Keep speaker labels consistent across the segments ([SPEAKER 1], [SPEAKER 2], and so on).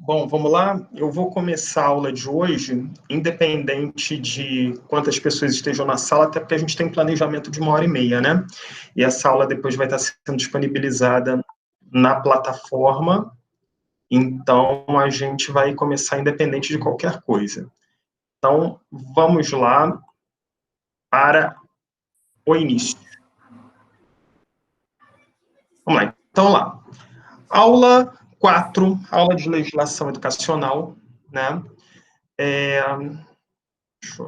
[SPEAKER 1] Bom, vamos lá. Eu vou começar a aula de hoje, independente de quantas pessoas estejam na sala, até porque a gente tem um planejamento de 1h30, né? E essa aula depois vai estar sendo disponibilizada na plataforma, então a gente vai começar independente de qualquer coisa. Então, vamos lá para o início. Vamos lá. Então, lá. Aula 4, aula de legislação educacional, né?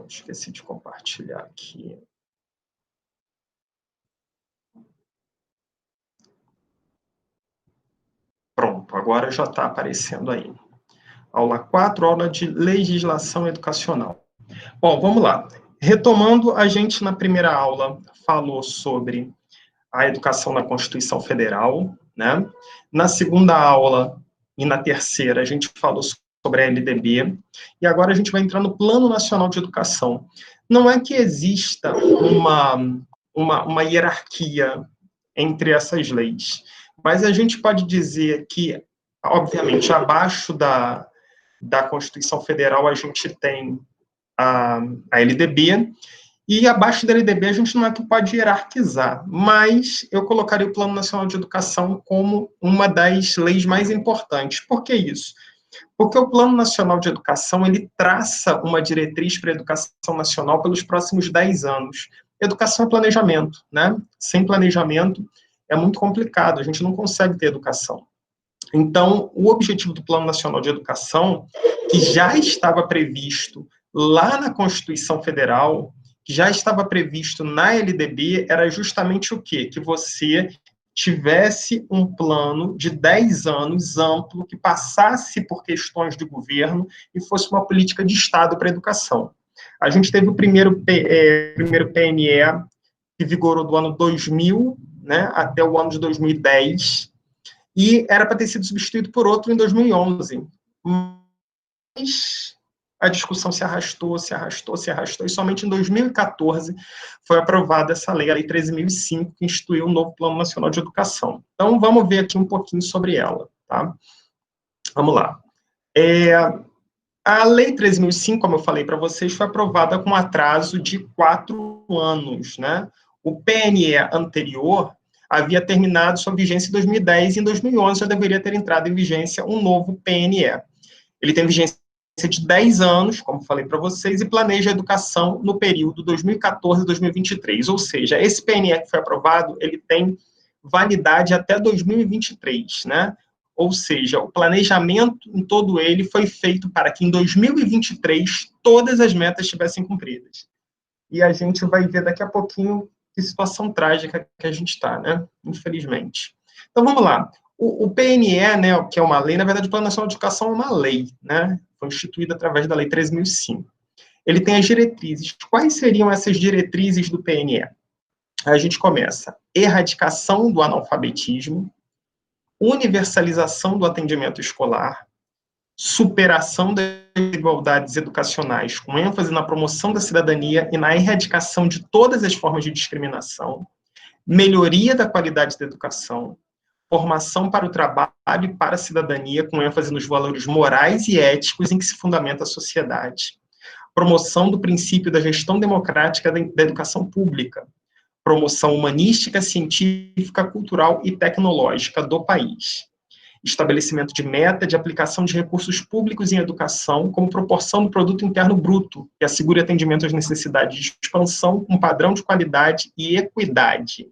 [SPEAKER 1] Esqueci de compartilhar aqui. Pronto, agora já está aparecendo aí. Aula 4, aula de legislação educacional. Bom, vamos lá. Retomando, a gente na primeira aula falou sobre a educação na Constituição Federal, né? Na segunda aula e na terceira, a gente falou sobre a LDB, e agora a gente vai entrar no Plano Nacional de Educação. Não é que exista uma hierarquia entre essas leis, mas a gente pode dizer que, obviamente, abaixo da Constituição Federal a gente tem a LDB, e abaixo da LDB a gente não é que pode hierarquizar, mas eu colocaria o Plano Nacional de Educação como uma das leis mais importantes. Por que isso? Porque o Plano Nacional de Educação, ele traça uma diretriz para a educação nacional pelos próximos 10 anos. Educação é planejamento, né? Sem planejamento é muito complicado, a gente não consegue ter educação. Então, o objetivo do Plano Nacional de Educação, que já estava previsto lá na Constituição Federal, que já estava previsto na LDB, era justamente o quê? Que você tivesse um plano de 10 anos amplo, que passasse por questões de governo e fosse uma política de Estado para a educação. A gente teve o primeiro PNE, que vigorou do ano 2000, né, até o ano de 2010, e era para ter sido substituído por outro em 2011. Mas a discussão se arrastou, e somente em 2014 foi aprovada essa lei, a Lei 13.005, que instituiu o novo Plano Nacional de Educação. Então, vamos ver aqui um pouquinho sobre ela, tá? Vamos lá. A Lei 13.005, como eu falei para vocês, foi aprovada com atraso de 4 anos, né? O PNE anterior havia terminado sua vigência em 2010 e em 2011 já deveria ter entrado em vigência um novo PNE. Ele tem vigência de 10 anos, como falei para vocês, e planeja a educação no período 2014 a 2023, ou seja, esse PNE que foi aprovado, ele tem validade até 2023, né? Ou seja, o planejamento em todo ele foi feito para que em 2023 todas as metas estivessem cumpridas. E a gente vai ver daqui a pouquinho que situação trágica que a gente está, né? Infelizmente. Então, vamos lá. O PNE, né, que é uma lei, na verdade, o Plano Nacional de Educação é uma lei, né? Foi instituído através da Lei 13.005. Ele tem as diretrizes. Quais seriam essas diretrizes do PNE? Aí a gente começa. Erradicação do analfabetismo, universalização do atendimento escolar, superação das desigualdades educacionais, com ênfase na promoção da cidadania e na erradicação de todas as formas de discriminação, melhoria da qualidade da educação, formação para o trabalho e para a cidadania, com ênfase nos valores morais e éticos em que se fundamenta a sociedade, promoção do princípio da gestão democrática da educação pública, promoção humanística, científica, cultural e tecnológica do país, estabelecimento de meta de aplicação de recursos públicos em educação como proporção do produto interno bruto, que assegure atendimento às necessidades de expansão com padrão de qualidade e equidade.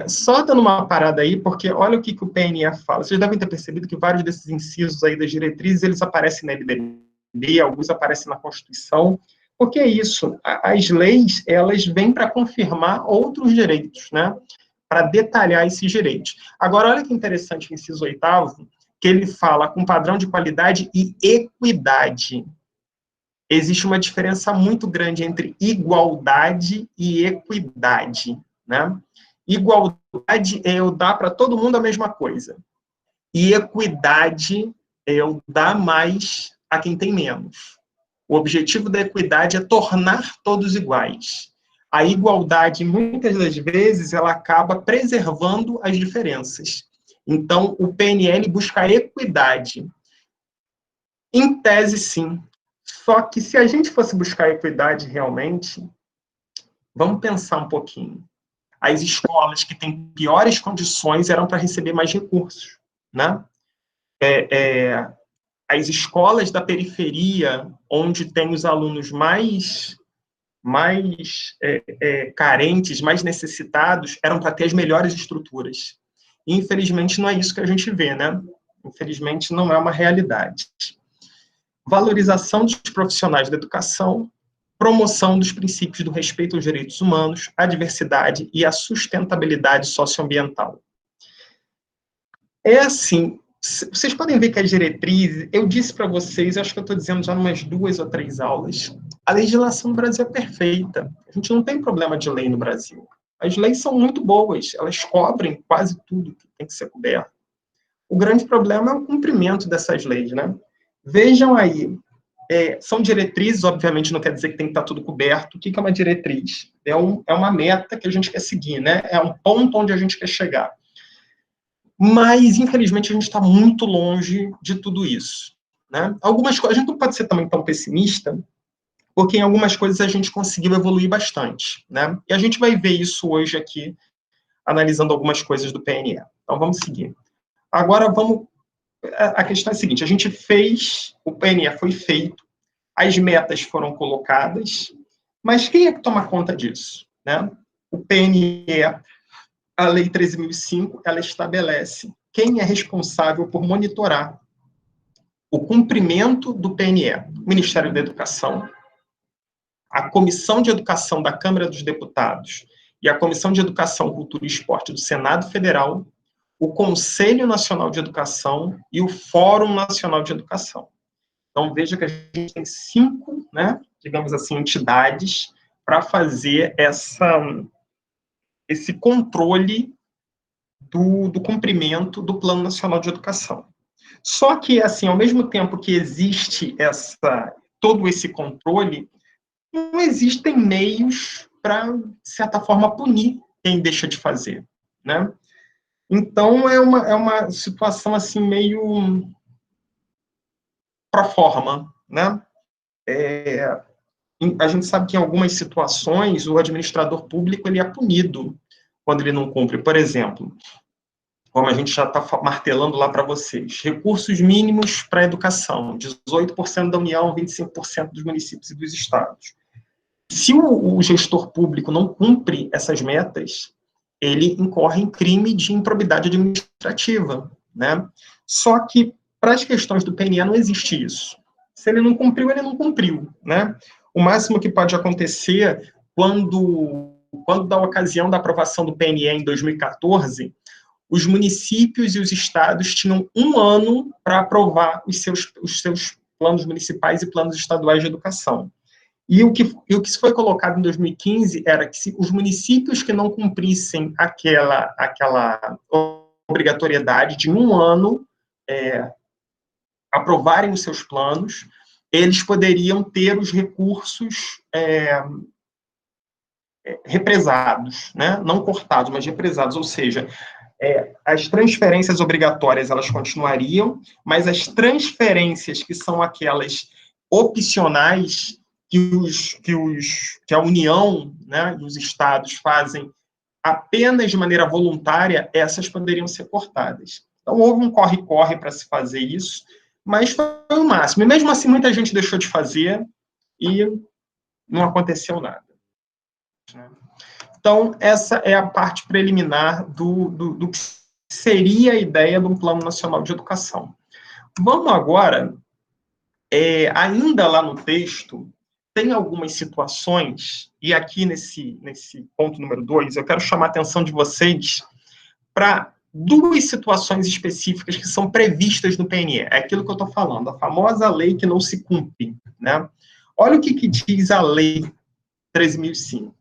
[SPEAKER 1] Só dando uma parada aí, porque olha o que o PNE fala. Vocês devem ter percebido que vários desses incisos aí das diretrizes, eles aparecem na LDB, alguns aparecem na Constituição. Porque é isso, as leis, elas vêm para confirmar outros direitos, né? Para detalhar esses direitos. Agora, olha que interessante o inciso 8º, que ele fala com padrão de qualidade e equidade. Existe uma diferença muito grande entre igualdade e equidade, né? Igualdade é eu dar para todo mundo a mesma coisa. E equidade é eu dar mais a quem tem menos. O objetivo da equidade é tornar todos iguais. A igualdade, muitas das vezes, ela acaba preservando as diferenças. Então, o PNL busca a equidade. Em tese, sim. Só que se a gente fosse buscar equidade realmente, vamos pensar um pouquinho. As escolas que têm piores condições eram para receber mais recursos, né? As escolas da periferia, onde tem os alunos mais carentes, mais necessitados, eram para ter as melhores estruturas. E, infelizmente, não é isso que a gente vê, né? Infelizmente, não é uma realidade. Valorização dos profissionais da educação, promoção dos princípios do respeito aos direitos humanos, à diversidade e à sustentabilidade socioambiental. É assim, vocês podem ver que as diretrizes, eu disse para vocês, acho que eu estou dizendo já em umas 2 ou 3 aulas, a legislação no Brasil é perfeita. A gente não tem problema de lei no Brasil. As leis são muito boas, elas cobrem quase tudo que tem que ser coberto. O grande problema é o cumprimento dessas leis, né? Vejam aí, são diretrizes, obviamente não quer dizer que tem que estar tudo coberto. O que é uma diretriz? É uma meta que a gente quer seguir, né? É um ponto onde a gente quer chegar. Mas, infelizmente, a gente está muito longe de tudo isso, né? Algumas coisas, a gente não pode ser também tão pessimista, porque em algumas coisas a gente conseguiu evoluir bastante, né? E a gente vai ver isso hoje aqui, analisando algumas coisas do PNE. Então, vamos seguir. Agora, a questão é a seguinte, a gente fez, o PNE foi feito, as metas foram colocadas, mas quem é que toma conta disso, né? O PNE, a Lei 13.005, ela estabelece quem é responsável por monitorar o cumprimento do PNE, o Ministério da Educação, a Comissão de Educação da Câmara dos Deputados e a Comissão de Educação, Cultura e Esporte do Senado Federal, o Conselho Nacional de Educação e o Fórum Nacional de Educação. Então, veja que a gente tem 5, né, digamos assim, entidades para fazer esse controle do cumprimento do Plano Nacional de Educação. Só que, assim, ao mesmo tempo que existe todo esse controle, não existem meios para, de certa forma, punir quem deixa de fazer, né? Então, é uma situação, assim, meio pro forma, né? A gente sabe que em algumas situações o administrador público ele é punido quando ele não cumpre. Por exemplo, como a gente já está martelando lá para vocês, recursos mínimos para a educação, 18% da União, 25% dos municípios e dos estados. Se o gestor público não cumpre essas metas, ele incorre em crime de improbidade administrativa, né? Só que, para as questões do PNE, não existe isso. Se ele não cumpriu, ele não cumpriu, né? O máximo que pode acontecer, quando da ocasião da aprovação do PNE em 2014, os municípios e os estados tinham 1 ano para aprovar os seus planos municipais e planos estaduais de educação. E o que foi colocado em 2015 era que se os municípios que não cumprissem aquela obrigatoriedade de 1 ano aprovarem os seus planos, eles poderiam ter os recursos represados, né? Não cortados, mas represados, ou seja, as transferências obrigatórias elas continuariam, mas as transferências que são aquelas opcionais que a União, né, e os estados fazem apenas de maneira voluntária, essas poderiam ser cortadas. Então, houve um corre-corre para se fazer isso, mas foi o máximo. E mesmo assim, muita gente deixou de fazer e não aconteceu nada. Então, essa é a parte preliminar do que seria a ideia de um Plano Nacional de Educação. Vamos agora, ainda lá no texto, tem algumas situações, e aqui nesse ponto número 2, eu quero chamar a atenção de vocês para 2 situações específicas que são previstas no PNE. É aquilo que eu estou falando, a famosa lei que não se cumpre, né? Olha o que diz a Lei 13.005.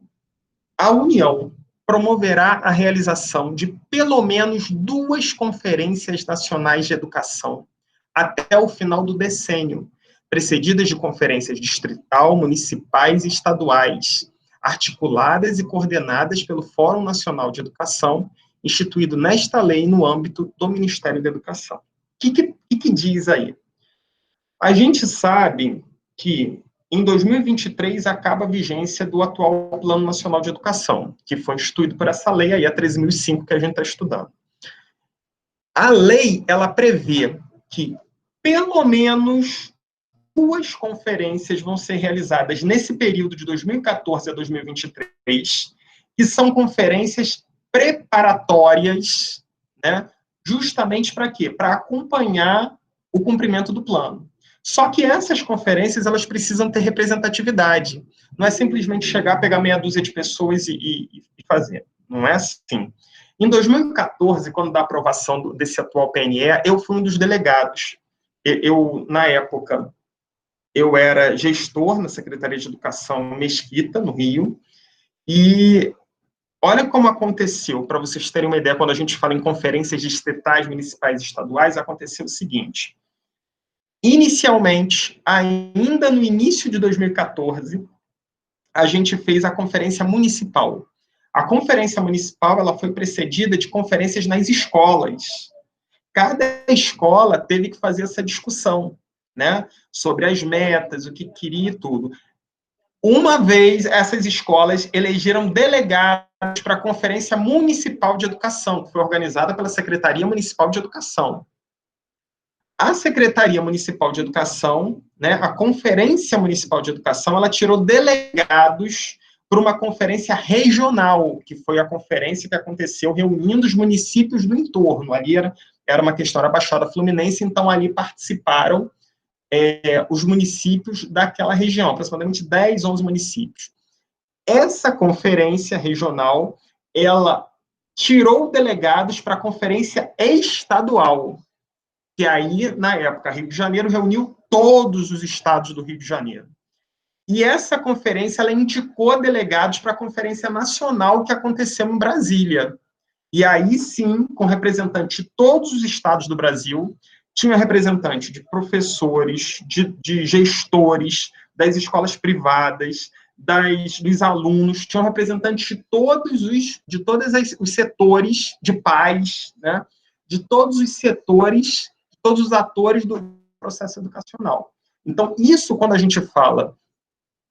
[SPEAKER 1] A União promoverá a realização de pelo menos 2 conferências nacionais de educação até o final do decênio, precedidas de conferências distrital, municipais e estaduais, articuladas e coordenadas pelo Fórum Nacional de Educação, instituído nesta lei no âmbito do Ministério da Educação. O que diz aí? A gente sabe que em 2023 acaba a vigência do atual Plano Nacional de Educação, que foi instituído por essa lei aí, a 13.005, que a gente está estudando. A lei, ela prevê que pelo menos 2 conferências vão ser realizadas nesse período de 2014 a 2023, que são conferências preparatórias, né, justamente para quê? Para acompanhar o cumprimento do plano. Só que essas conferências, elas precisam ter representatividade. Não é simplesmente chegar, pegar meia dúzia de pessoas e fazer. Não é assim. Em 2014, quando da aprovação desse atual PNE, eu fui um dos delegados. Na época, eu era gestor na Secretaria de Educação Mesquita, no Rio, e olha como aconteceu, para vocês terem uma ideia, quando a gente fala em conferências distritais, municipais e estaduais, aconteceu o seguinte: inicialmente, ainda no início de 2014, a gente fez a conferência municipal. A conferência municipal, ela foi precedida de conferências nas escolas. Cada escola teve que fazer essa discussão, né, sobre as metas, o que queria e tudo. Uma vez, essas escolas elegeram delegados para a Conferência Municipal de Educação, que foi organizada pela Secretaria Municipal de Educação. A Secretaria Municipal de Educação, né, a Conferência Municipal de Educação, ela tirou delegados para uma conferência regional, que foi a conferência que aconteceu reunindo os municípios do entorno. Ali era uma questão da Baixada Fluminense, então ali participaram os municípios daquela região, aproximadamente 10, 11 municípios. Essa conferência regional, ela tirou delegados para a conferência estadual, que aí, na época, Rio de Janeiro reuniu todos os estados do Rio de Janeiro. E essa conferência, ela indicou delegados para a conferência nacional que aconteceu em Brasília. E aí, sim, com representante de todos os estados do Brasil, tinha representante de professores, de gestores, das escolas privadas, dos alunos, tinham representantes de todos os setores, de pais, né, de todos os setores, de todos os atores do processo educacional. Então, isso, quando a gente fala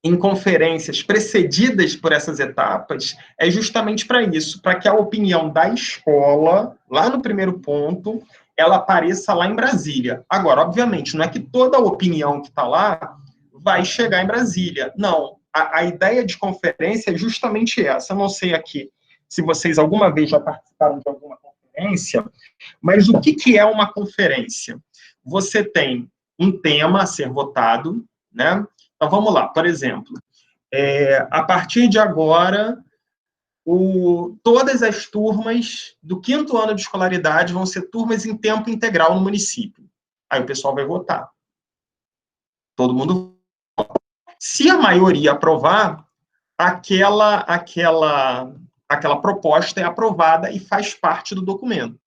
[SPEAKER 1] em conferências precedidas por essas etapas, é justamente para isso, para que a opinião da escola, lá no primeiro ponto, ela apareça lá em Brasília. Agora, obviamente, não é que toda a opinião que está lá vai chegar em Brasília. Não. A ideia de conferência é justamente essa. Eu não sei aqui se vocês alguma vez já participaram de alguma conferência, mas o que é uma conferência? Você tem um tema a ser votado, né? Então, vamos lá, por exemplo, a partir de agora, todas as turmas do 5º ano de escolaridade vão ser turmas em tempo integral no município. Aí o pessoal vai votar. Todo mundo vota. Se a maioria aprovar, aquela proposta é aprovada e faz parte do documento.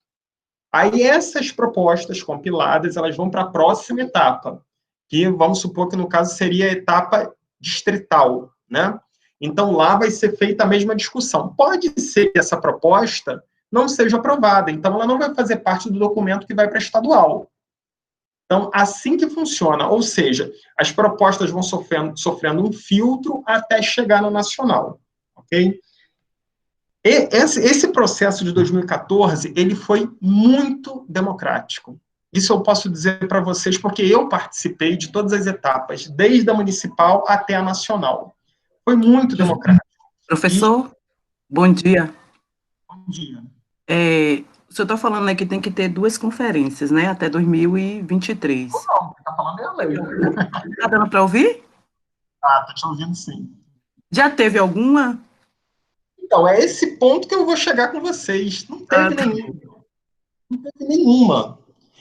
[SPEAKER 1] Aí essas propostas compiladas, elas vão para a próxima etapa, que vamos supor que no caso seria a etapa distrital, né? Então lá vai ser feita a mesma discussão. Pode ser que essa proposta não seja aprovada, então ela não vai fazer parte do documento que vai para estadual. Então, assim que funciona, ou seja, as propostas vão sofrendo um filtro até chegar no nacional, ok? Esse processo de 2014, ele foi muito democrático. Isso eu posso dizer para vocês, porque eu participei de todas as etapas, desde a municipal até a nacional. Foi muito democrático.
[SPEAKER 2] Professor, bom dia.
[SPEAKER 1] Bom dia.
[SPEAKER 2] O senhor está falando, né, que tem que ter 2 conferências, né, até 2023.
[SPEAKER 1] Não, está falando é a lei.
[SPEAKER 2] Está dando para ouvir?
[SPEAKER 1] Ah, estou te ouvindo sim.
[SPEAKER 2] Já teve alguma?
[SPEAKER 1] Então, é esse ponto que eu vou chegar com vocês. Não teve nenhuma.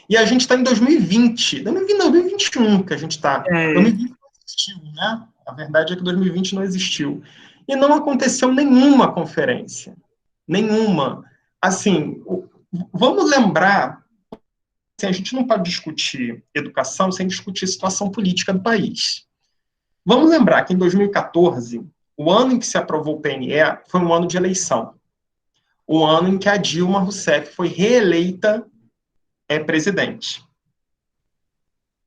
[SPEAKER 1] E a gente está em 2020, 2021 que a gente está. 2020 não existiu, né? A verdade é que 2020 não existiu. E não aconteceu nenhuma conferência. Nenhuma. Assim, vamos lembrar, assim, a gente não pode discutir educação sem discutir a situação política do país. Vamos lembrar que em 2014, o ano em que se aprovou o PNE foi um ano de eleição. O ano em que a Dilma Rousseff foi reeleita presidente.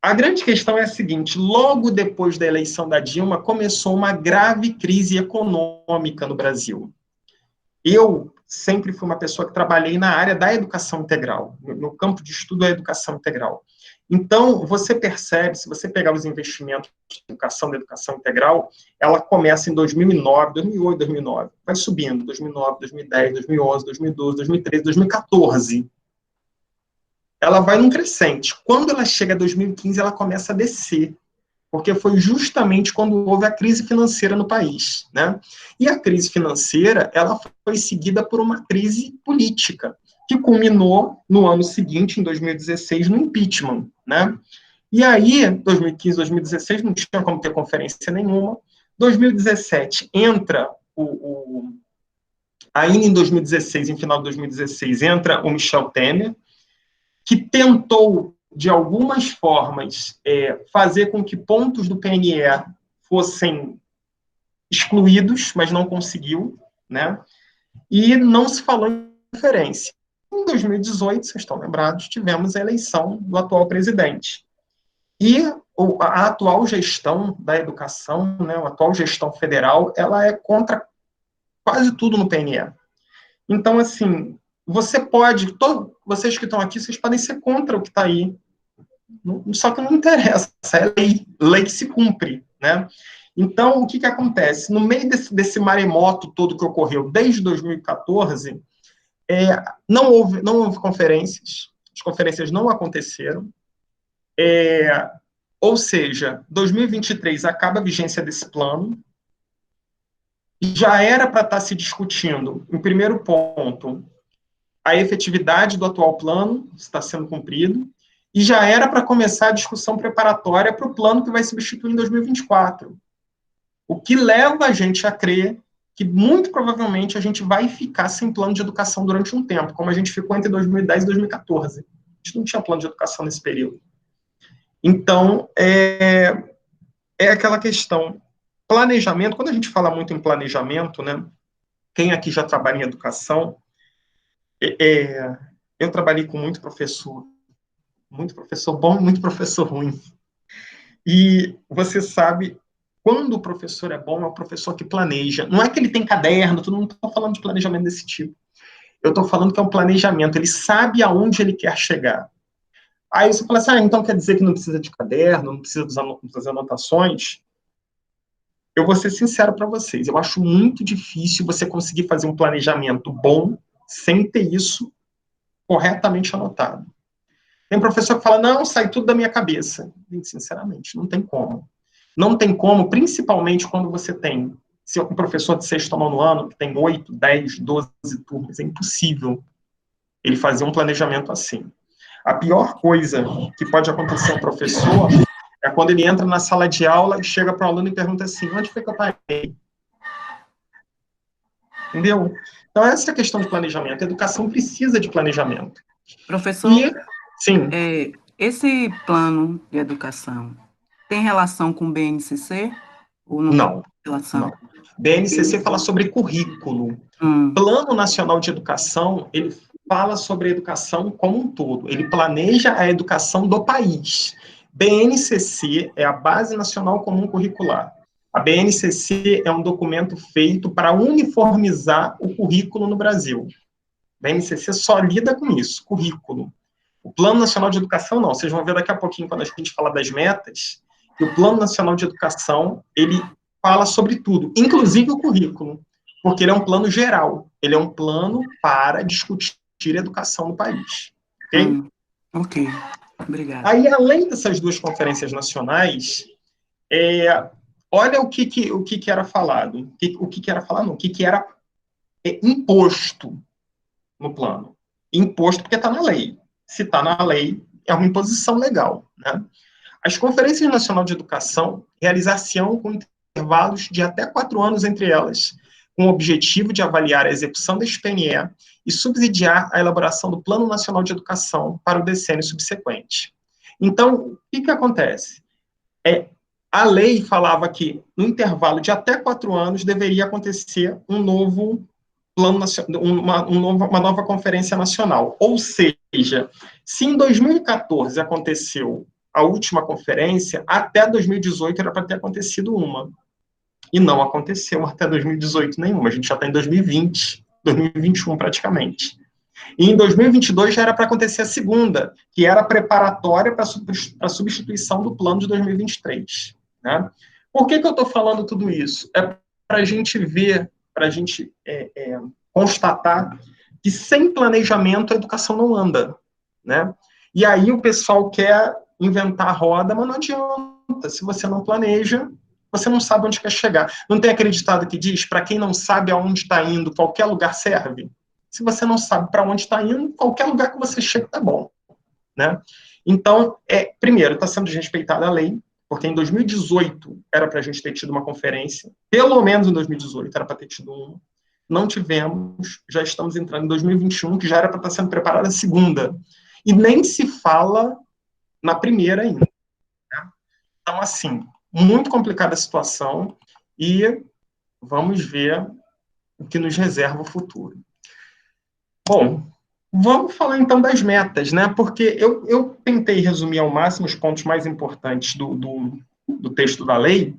[SPEAKER 1] A grande questão é a seguinte: logo depois da eleição da Dilma, começou uma grave crise econômica no Brasil. Eu sempre fui uma pessoa que trabalhei na área da educação integral, no campo de estudo da educação integral. Então, você percebe, se você pegar os investimentos da educação integral, ela começa em 2009, 2008, 2009, vai subindo, 2009, 2010, 2011, 2012, 2013, 2014. Ela vai num crescente. Quando ela chega a 2015, ela começa a descer, porque foi justamente quando houve a crise financeira no país, né? E a crise financeira, ela foi seguida por uma crise política, que culminou no ano seguinte, em 2016, no impeachment, né? E aí, 2015, 2016, não tinha como ter conferência nenhuma. 2017, entra ainda em 2016, em final de 2016, entra o Michel Temer, que tentou, de algumas formas, fazer com que pontos do PNE fossem excluídos, mas não conseguiu, né? E não se falou em conferência. Em 2018, vocês estão lembrados, tivemos a eleição do atual presidente. E a atual gestão da educação, né, a atual gestão federal, ela é contra quase tudo no PNE. Então, assim, você pode, vocês que estão aqui, vocês podem ser contra o que está aí, só que não interessa, é lei que se cumpre, né? Então, o que acontece? No meio desse maremoto todo que ocorreu desde 2014, não houve conferências, as conferências não aconteceram, ou seja, 2023 acaba a vigência desse plano, já era para estar se discutindo, em primeiro ponto, a efetividade do atual plano, se está sendo cumprido, e já era para começar a discussão preparatória para o plano que vai substituir em 2024. O que leva a gente a crer que, muito provavelmente, a gente vai ficar sem plano de educação durante um tempo, como a gente ficou entre 2010 e 2014. A gente não tinha plano de educação nesse período. Então, é aquela questão. Planejamento, quando a gente fala muito em planejamento, né, quem aqui já trabalha em educação, eu trabalhei com muito professor bom e muito professor ruim. E você sabe, quando o professor é bom, é o professor que planeja. Não é que ele tem caderno, não estou falando de planejamento desse tipo. Eu estou falando que é um planejamento, ele sabe aonde ele quer chegar. Aí você fala assim, então quer dizer que não precisa de caderno, não precisa das anotações? Eu vou ser sincero para vocês, eu acho muito difícil você conseguir fazer um planejamento bom sem ter isso corretamente anotado. Tem professor que fala, não, sai tudo da minha cabeça. Sinceramente, não tem como. Não tem como, principalmente quando você tem, se um professor de sexto ou nono ano, que tem 8, 10, 12 turmas, é impossível ele fazer um planejamento assim. A pior coisa que pode acontecer ao professor é quando ele entra na sala de aula e chega para o aluno e pergunta assim, onde foi que eu parei? Entendeu? Então, essa é a questão de planejamento. A educação precisa de planejamento.
[SPEAKER 2] Professor,
[SPEAKER 1] sim.
[SPEAKER 2] Esse plano de educação tem relação com o BNCC? Ou não,
[SPEAKER 1] não
[SPEAKER 2] tem relação?
[SPEAKER 1] Não. BNCC fala sobre currículo. Plano Nacional de Educação, ele fala sobre a educação como um todo. Ele planeja a educação do país. BNCC é a Base Nacional Comum Curricular. A BNCC é um documento feito para uniformizar o currículo no Brasil. A BNCC só lida com isso, currículo. O Plano Nacional de Educação, não. Vocês vão ver daqui a pouquinho, quando a gente falar das metas, que o Plano Nacional de Educação, ele fala sobre tudo, inclusive o currículo, porque ele é um plano geral, ele é um plano para discutir a educação no país. Ok?
[SPEAKER 2] Ok, obrigado.
[SPEAKER 1] Aí, além dessas duas conferências nacionais, olha o que era falado. O que era falado, não, o que era imposto no plano. Imposto porque está na lei. Se está na lei, é uma imposição legal, né? As conferências nacionais de educação realizar-se-ão com intervalos de até 4 anos entre elas, com o objetivo de avaliar a execução deste PNE e subsidiar a elaboração do Plano Nacional de Educação para o decênio subsequente. Então, o que acontece? A lei falava que, no intervalo de até 4 anos, deveria acontecer um novo plano, uma nova conferência nacional. Ou seja, se em 2014 aconteceu a última conferência, até 2018 era para ter acontecido uma. E não aconteceu até 2018 nenhuma. A gente já está em 2020, 2021 praticamente. E em 2022 já era para acontecer a segunda, que era preparatória para a substituição do plano de 2023. Né? Por que eu estou falando tudo isso? É para a gente ver, para a gente constatar que sem planejamento a educação não anda. Né? E aí o pessoal quer inventar a roda, mas não adianta. Se você não planeja, você não sabe onde quer chegar. Não tem aquele ditado que diz, para quem não sabe aonde está indo, qualquer lugar serve? Se você não sabe para onde está indo, qualquer lugar que você chega está bom. Né? Então, primeiro, está sendo desrespeitada a lei, porque em 2018 era para a gente ter tido uma conferência, pelo menos em 2018 era para ter tido uma, não tivemos, já estamos entrando em 2021, que já era para estar sendo preparada a segunda, e nem se fala na primeira ainda. Né? Então, assim, muito complicada a situação, e vamos ver o que nos reserva o futuro. Bom, vamos falar então das metas, né? Porque eu tentei resumir ao máximo os pontos mais importantes do texto da lei,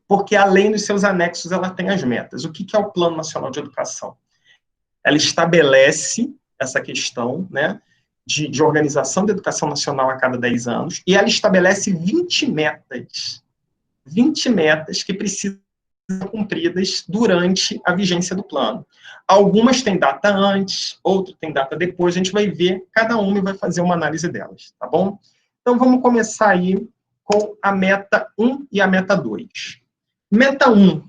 [SPEAKER 1] porque a lei, nos seus anexos, ela tem as metas. O que é o Plano Nacional de Educação? Ela estabelece essa questão, né, de organização da educação nacional a cada 10 anos, e ela estabelece 20 metas que precisam ser cumpridas durante a vigência do plano. Algumas têm data antes, outras têm data depois, a gente vai ver cada uma e vai fazer uma análise delas, tá bom? Então, vamos começar aí com a meta 1 e a meta 2. Meta 1,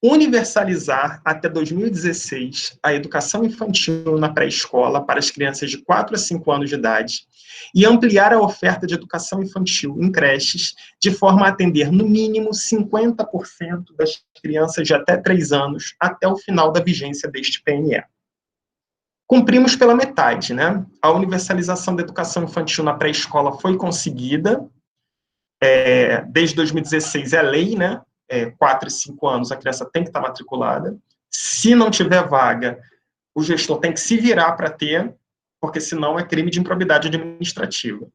[SPEAKER 1] universalizar até 2016 a educação infantil na pré-escola para as crianças de 4 a 5 anos de idade e ampliar a oferta de educação infantil em creches de forma a atender, no mínimo, 50% das crianças de até 3 anos até o final da vigência deste PNE. Cumprimos pela metade, né? A universalização da educação infantil na pré-escola foi conseguida, desde 2016 é lei, né? 4 e 5 anos, a criança tem que estar matriculada. Se não tiver vaga, o gestor tem que se virar para ter, porque senão é crime de improbidade administrativa.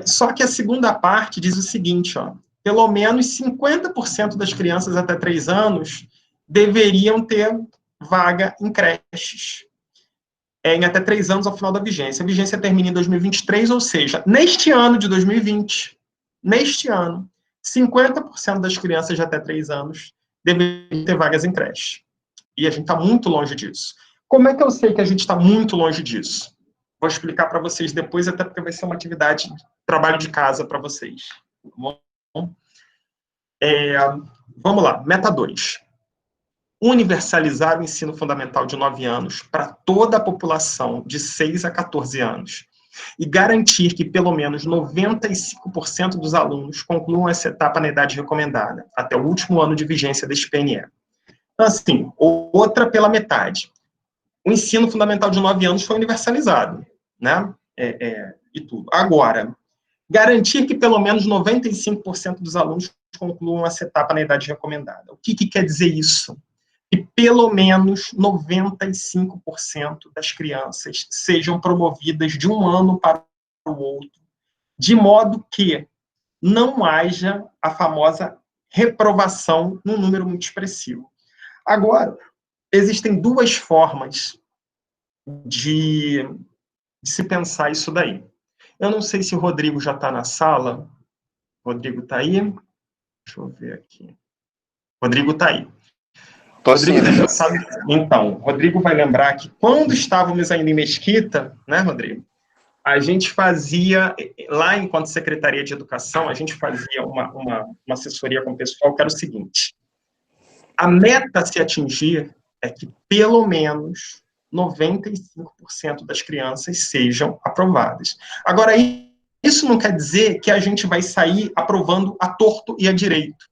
[SPEAKER 1] Só que a segunda parte diz o seguinte, ó, pelo menos 50% das crianças até 3 anos deveriam ter vaga em creches, em até 3 anos ao final da vigência. A vigência termina em 2023, ou seja, neste ano de 2020, neste ano, 50% das crianças de até 3 anos deveriam ter vagas em creche. E a gente está muito longe disso. Como é que eu sei que a gente está muito longe disso? Vou explicar para vocês depois, até porque vai ser uma atividade, trabalho de casa para vocês. Bom, vamos lá, meta 2. Universalizar o ensino fundamental de 9 anos para toda a população de 6 a 14 anos e garantir que pelo menos 95% dos alunos concluam essa etapa na idade recomendada, até o último ano de vigência deste PNE. Então, assim, outra pela metade. O ensino fundamental de 9 anos foi universalizado, né? E tudo. Agora, garantir que pelo menos 95% dos alunos concluam essa etapa na idade recomendada. O que quer dizer isso? Que pelo menos 95% das crianças sejam promovidas de um ano para o outro, de modo que não haja a famosa reprovação num número muito expressivo. Agora, existem duas formas de se pensar isso daí. Eu não sei se o Rodrigo já está na sala. Rodrigo está aí? Deixa eu ver aqui. Rodrigo está aí. Rodrigo, então, Rodrigo vai lembrar que quando estávamos ainda em Mesquita, né, Rodrigo? A gente fazia, lá enquanto Secretaria de Educação, a gente fazia uma assessoria com o pessoal que era o seguinte: a meta a se atingir é que pelo menos 95% das crianças sejam aprovadas. Agora, isso não quer dizer que a gente vai sair aprovando a torto e a direito.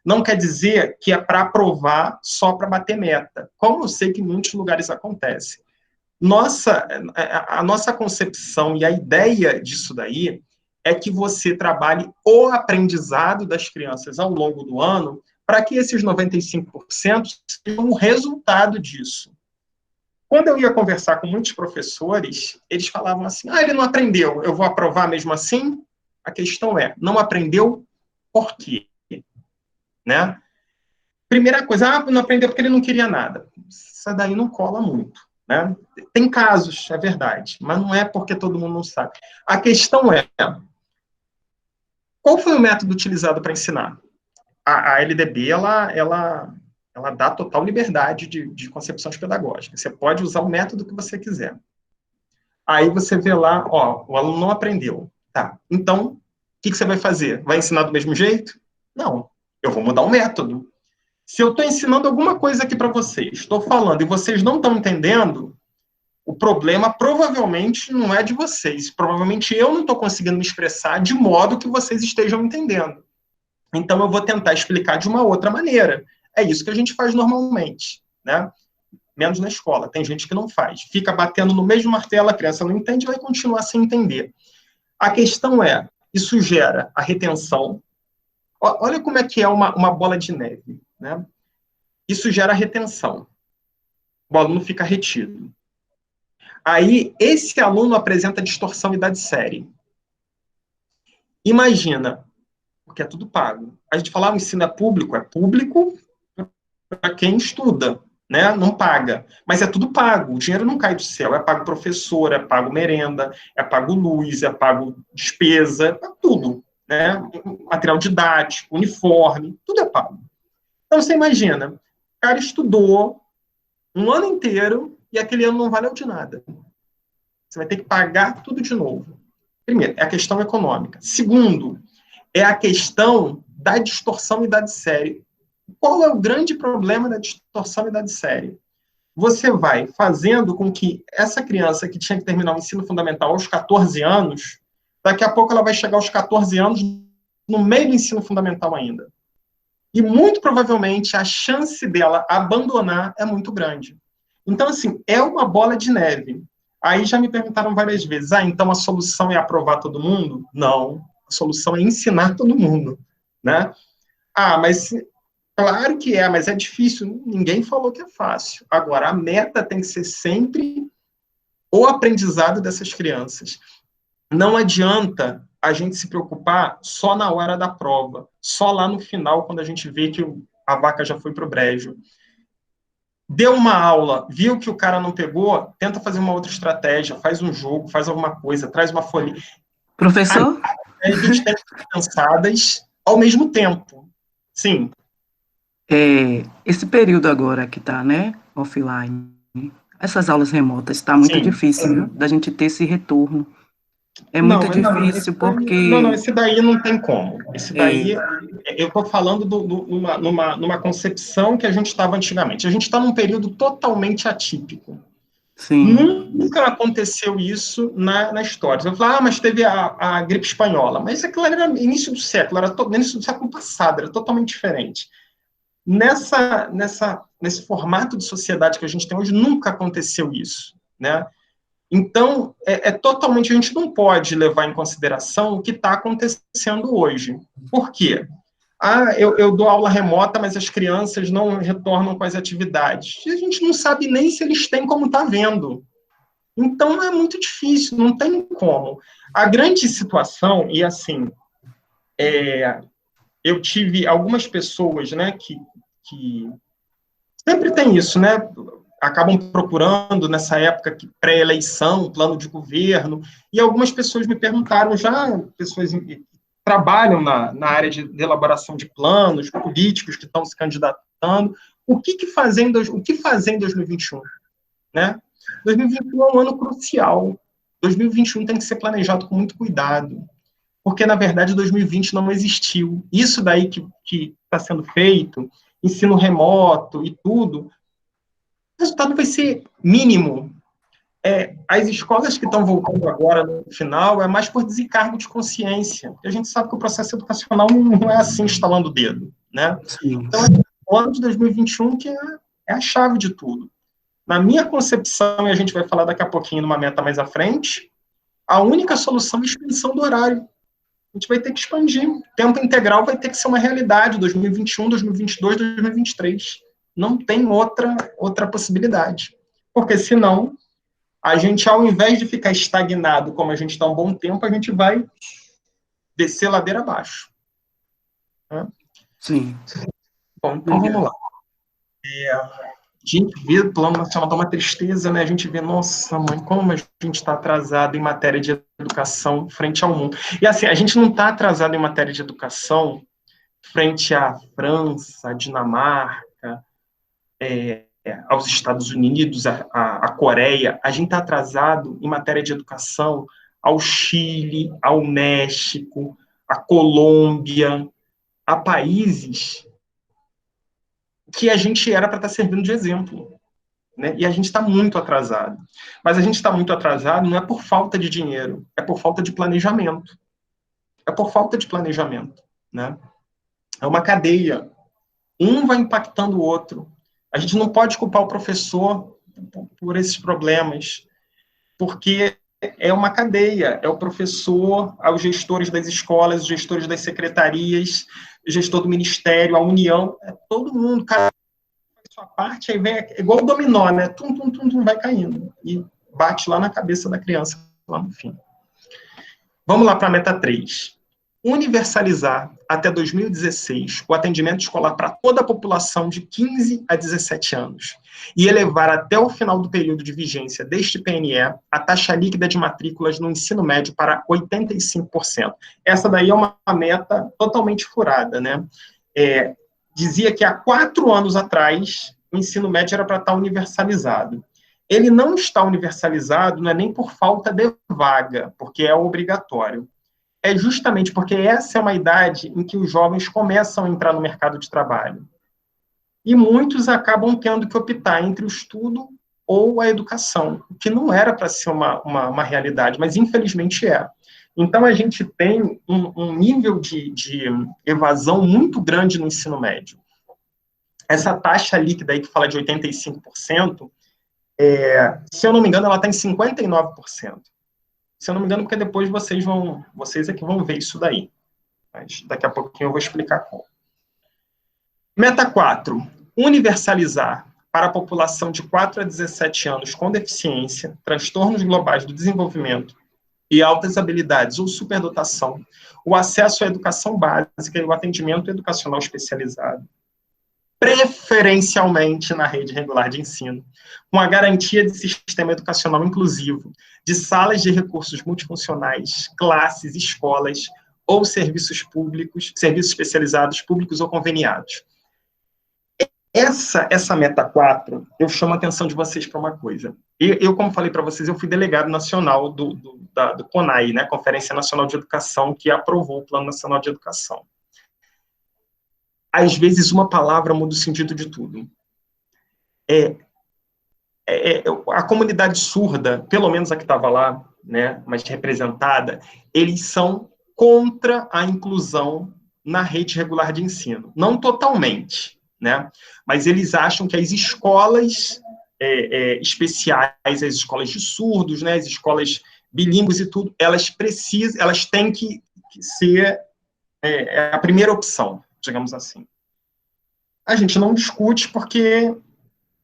[SPEAKER 1] Não quer dizer que é para aprovar só para bater meta, como eu sei que em muitos lugares acontece. A nossa concepção e a ideia disso daí é que você trabalhe o aprendizado das crianças ao longo do ano para que esses 95% sejam um resultado disso. Quando eu ia conversar com muitos professores, eles falavam assim, ele não aprendeu, eu vou aprovar mesmo assim? A questão é, não aprendeu por quê? Né? Primeira coisa, não aprendeu porque ele não queria nada. Isso daí não cola muito. Né? Tem casos, é verdade, mas não é porque todo mundo não sabe. A questão é, qual foi o método utilizado para ensinar? A LDB, ela dá total liberdade de concepções pedagógicas. Você pode usar o método que você quiser. Aí você vê lá, ó, o aluno não aprendeu. Tá, então, o que você vai fazer? Vai ensinar do mesmo jeito? Não, eu vou mudar o método. Se eu estou ensinando alguma coisa aqui para vocês, estou falando e vocês não estão entendendo, o problema provavelmente não é de vocês. Provavelmente eu não estou conseguindo me expressar de modo que vocês estejam entendendo. Então eu vou tentar explicar de uma outra maneira. É isso que a gente faz normalmente, né? Menos na escola. Tem gente que não faz. Fica batendo no mesmo martelo, a criança não entende e vai continuar sem entender. A questão é, isso gera a retenção. Olha como é que é uma bola de neve, né? Isso gera retenção. O aluno fica retido. Aí, esse aluno apresenta distorção e idade série. Imagina, porque é tudo pago. A gente fala, o ensino é público para quem estuda, né? Não paga. Mas é tudo pago, o dinheiro não cai do céu. É pago professor, é pago merenda, é pago luz, é pago despesa, é tudo, né? Material didático, uniforme, tudo é pago. Então, você imagina, o cara estudou um ano inteiro e aquele ano não valeu de nada. Você vai ter que pagar tudo de novo. Primeiro, é a questão econômica. Segundo, é a questão da distorção e idade série. Qual é o grande problema da distorção e idade série? Você vai fazendo com que essa criança que tinha que terminar o ensino fundamental aos 14 anos, daqui a pouco ela vai chegar aos 14 anos no meio do ensino fundamental ainda. E muito provavelmente a chance dela abandonar é muito grande. Então, assim, é uma bola de neve. Aí já me perguntaram várias vezes, então a solução é aprovar todo mundo? Não, a solução é ensinar todo mundo, né? Mas claro que é, mas é difícil, ninguém falou que é fácil. Agora, a meta tem que ser sempre o aprendizado dessas crianças. Não adianta a gente se preocupar só na hora da prova, só lá no final, quando a gente vê que a vaca já foi para o brejo. Deu uma aula, viu que o cara não pegou, tenta fazer uma outra estratégia, faz um jogo, faz alguma coisa, traz uma folha.
[SPEAKER 2] Professor?
[SPEAKER 1] A gente tem que ser pensadas ao mesmo tempo. Sim.
[SPEAKER 2] Esse período agora que está, né, offline, essas aulas remotas, está muito difícil, viu, da gente ter esse retorno. É muito difícil, porque...
[SPEAKER 1] Não, esse daí não tem como. Esse daí, eu estou falando numa concepção que a gente estava antigamente. A gente está num período totalmente atípico.
[SPEAKER 2] Sim.
[SPEAKER 1] Nunca aconteceu isso na história. Você vai falar, mas teve a gripe espanhola. Mas aquilo era início do século, era início do século passado, era totalmente diferente. Nesse formato de sociedade que a gente tem hoje, nunca aconteceu isso, né? Então, totalmente, a gente não pode levar em consideração o que está acontecendo hoje. Por quê? Eu dou aula remota, mas as crianças não retornam com as atividades. E a gente não sabe nem se eles têm como está vendo. Então, é muito difícil, não tem como. A grande situação, e assim, eu tive algumas pessoas, né, que sempre tem isso, né? Acabam procurando nessa época pré-eleição, plano de governo, e algumas pessoas me perguntaram, já pessoas que trabalham na área de elaboração de planos, políticos que estão se candidatando, o que fazer em 2021? Né? 2021 é um ano crucial. 2021 tem que ser planejado com muito cuidado, porque, na verdade, 2020 não existiu. Isso daí que está sendo feito, ensino remoto e tudo, o resultado vai ser mínimo. As escolas que estão voltando agora, no final, é mais por desencargo de consciência. Porque a gente sabe que o processo educacional não é assim, instalando o dedo. Né? Então, o ano de 2021 que é a chave de tudo. Na minha concepção, e a gente vai falar daqui a pouquinho numa meta mais à frente, a única solução é a expansão do horário. A gente vai ter que expandir. Tempo integral vai ter que ser uma realidade, 2021, 2022, 2023. Não tem outra possibilidade. Porque, senão, a gente, ao invés de ficar estagnado, como a gente está há um bom tempo, a gente vai descer ladeira abaixo. Né?
[SPEAKER 2] Sim.
[SPEAKER 1] Bom, então vamos lá. A gente vê o Plano Nacional, dá uma tristeza, né? A gente vê, nossa, mãe, como a gente está atrasado em matéria de educação frente ao mundo. E assim, a gente não está atrasado em matéria de educação frente à França, à Dinamarca, aos Estados Unidos, à Coreia. A gente está atrasado em matéria de educação ao Chile, ao México, à Colômbia, a países que a gente era para estar servindo de exemplo. Né? E a gente está muito atrasado. Mas a gente está muito atrasado não é por falta de dinheiro, é por falta de planejamento. É por falta de planejamento. Né? É uma cadeia. Um vai impactando o outro. A gente não pode culpar o professor por esses problemas, porque é uma cadeia. É o professor, aos gestores das escolas, os gestores das secretarias, o gestor do ministério, a União, é todo mundo, cara, sua parte, aí vem, é igual o dominó, né? Tum, tum, tum, tum, vai caindo. E bate lá na cabeça da criança, lá no fim. Vamos lá para a meta 3. Universalizar, até 2016, o atendimento escolar para toda a população de 15 a 17 anos e elevar até o final do período de vigência deste PNE a taxa líquida de matrículas no ensino médio para 85%. Essa daí é uma meta totalmente furada, né? Dizia que há 4 anos atrás, o ensino médio era para estar universalizado. Ele não está universalizado, não é nem por falta de vaga, porque é obrigatório. É justamente porque essa é uma idade em que os jovens começam a entrar no mercado de trabalho. E muitos acabam tendo que optar entre o estudo ou a educação, o que não era para ser uma realidade, mas infelizmente é. Então, a gente tem um nível de evasão muito grande no ensino médio. Essa taxa líquida aí que fala de 85%, se eu não me engano, ela está em 59%. Se eu não me engano, porque depois vocês é que vão ver isso daí. Mas daqui a pouquinho eu vou explicar como. Meta 4. Universalizar para a população de 4 a 17 anos com deficiência, transtornos globais do desenvolvimento e altas habilidades ou superdotação, o acesso à educação básica e o atendimento educacional especializado, preferencialmente na rede regular de ensino, com a garantia de sistema educacional inclusivo, de salas de recursos multifuncionais, classes, escolas ou serviços públicos, serviços especializados, públicos ou conveniados. Essa meta 4, eu chamo a atenção de vocês para uma coisa. Eu, como falei para vocês, eu fui delegado nacional do CONAE, né, Conferência Nacional de Educação, que aprovou o Plano Nacional de Educação. Às vezes, uma palavra muda o sentido de tudo. A comunidade surda, pelo menos a que estava lá, né, mas representada, eles são contra a inclusão na rede regular de ensino. Não totalmente, né, mas eles acham que as escolas especiais, as escolas de surdos, né, as escolas bilíngues e tudo, elas têm que ser a primeira opção, digamos assim. A gente não discute porque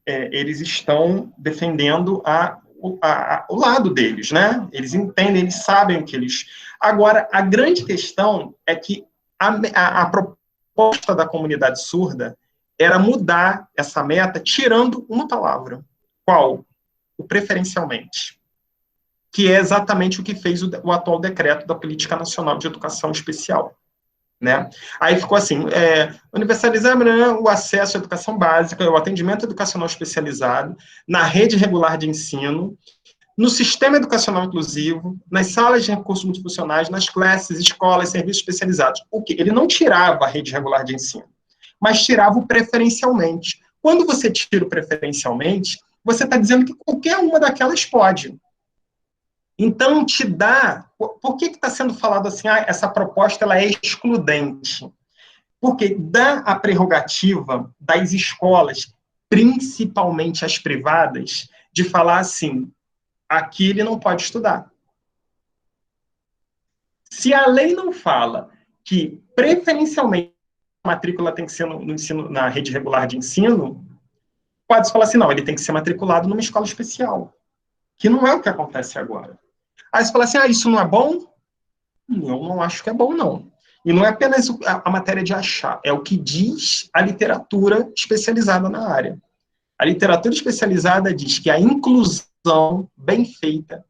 [SPEAKER 1] eles estão defendendo o lado deles, né? Eles entendem, eles sabem o que eles... Agora, a grande questão é que a proposta da comunidade surda era mudar essa meta tirando uma palavra. Qual? O preferencialmente. Que é exatamente o que fez o atual decreto da Política Nacional de Educação Especial. Né? Aí ficou assim, universalizar o acesso à educação básica, o atendimento educacional especializado, na rede regular de ensino, no sistema educacional inclusivo, nas salas de recursos multifuncionais, nas classes, escolas, serviços especializados. O quê? Ele não tirava a rede regular de ensino, mas tirava o preferencialmente. Quando você tira o preferencialmente, você está dizendo que qualquer uma daquelas pode. Então, te dá... Por que está sendo falado assim, essa proposta ela é excludente? Porque dá a prerrogativa das escolas, principalmente as privadas, de falar assim, aqui ele não pode estudar. Se a lei não fala que, preferencialmente, a matrícula tem que ser no ensino, na rede regular de ensino, pode-se falar assim, não, ele tem que ser matriculado numa escola especial, que não é o que acontece agora. Aí você fala assim, isso não é bom? Eu não acho que é bom, não. E não é apenas a matéria de achar, é o que diz a literatura especializada na área. A literatura especializada diz que a inclusão bem feita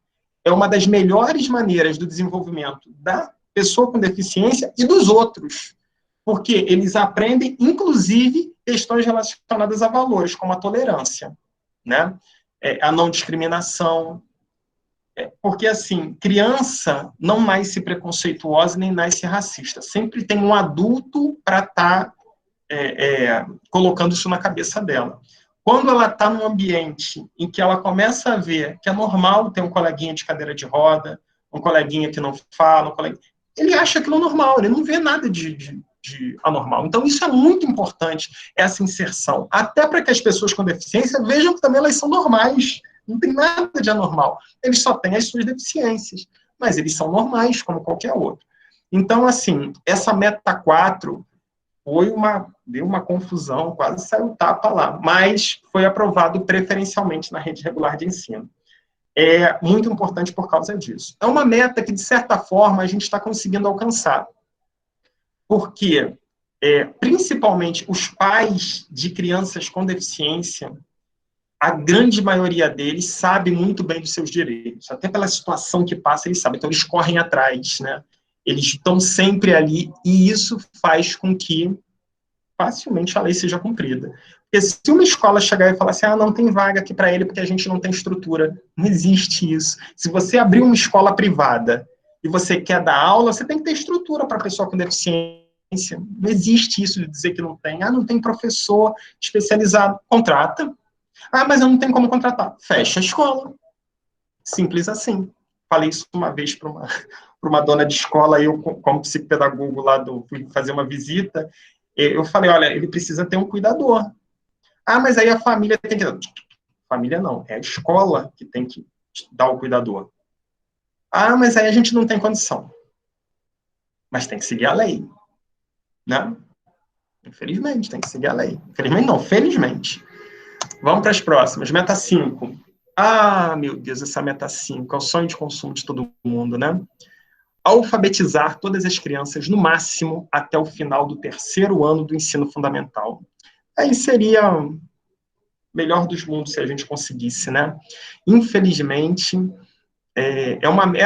[SPEAKER 1] é uma das melhores maneiras do desenvolvimento da pessoa com deficiência e dos outros, porque eles aprendem, inclusive, questões relacionadas a valores, como a tolerância, né? A não discriminação, porque, assim, criança não nasce preconceituosa nem nasce racista. Sempre tem um adulto para estar colocando isso na cabeça dela. Quando ela está num ambiente em que ela começa a ver que é normal ter um coleguinha de cadeira de roda, um coleguinha que não fala, ele acha aquilo normal, ele não vê nada de anormal. Então, isso é muito importante, essa inserção. Até para que as pessoas com deficiência vejam que também elas são normais. Não tem nada de anormal. Eles só têm as suas deficiências, mas eles são normais, como qualquer outro. Então, assim, essa meta 4 deu uma confusão, quase saiu tapa lá, mas foi aprovado preferencialmente na rede regular de ensino. É muito importante por causa disso. É uma meta que, de certa forma, a gente está conseguindo alcançar, porque, principalmente, os pais de crianças com deficiência, a grande maioria deles sabe muito bem dos seus direitos, até pela situação que passa, eles sabem, então eles correm atrás, né? Eles estão sempre ali, e isso faz com que facilmente a lei seja cumprida. Porque se uma escola chegar e falar assim, não tem vaga aqui para ele porque a gente não tem estrutura, não existe isso. Se você abrir uma escola privada e você quer dar aula, você tem que ter estrutura para a pessoa com deficiência. Não existe isso de dizer que não tem. Não tem professor especializado. Contrata. Mas eu não tenho como contratar. Fecha a escola. Simples assim. Falei isso uma vez para uma dona de escola, eu, como psicopedagogo lá, fui fazer uma visita, eu falei, olha, ele precisa ter um cuidador. Mas aí a família tem que... Família não, é a escola que tem que dar o cuidador. Mas aí a gente não tem condição. Mas tem que seguir a lei, né? Infelizmente, tem que seguir a lei. Infelizmente não, felizmente. Vamos para as próximas. Meta 5. Meu Deus, essa meta 5 é o sonho de consumo de todo mundo, né? Alfabetizar todas as crianças, no máximo, até o final do 3º ano do ensino fundamental. Aí seria o melhor dos mundos se a gente conseguisse, né? Infelizmente,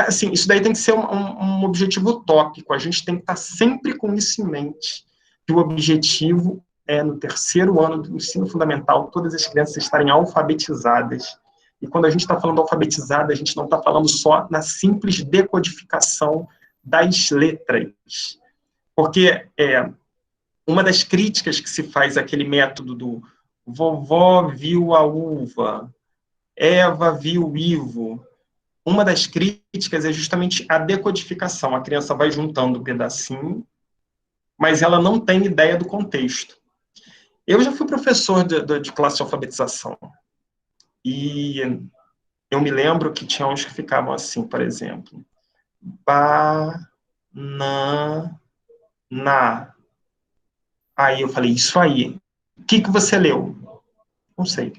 [SPEAKER 1] assim, isso daí tem que ser um objetivo utópico, a gente tem que estar sempre com isso em mente, que o objetivo é, no 3º ano do ensino fundamental, todas as crianças estarem alfabetizadas. E quando a gente está falando alfabetizada, a gente não está falando só na simples decodificação das letras. Porque uma das críticas que se faz àquele método do vovó viu a uva, Eva viu o Ivo, uma das críticas é justamente a decodificação. A criança vai juntando um pedacinho, mas ela não tem ideia do contexto. Eu já fui professor de classe de alfabetização. E eu me lembro que tinha uns que ficavam assim, por exemplo. Banana. Aí eu falei, isso aí. O que você leu? Não sei.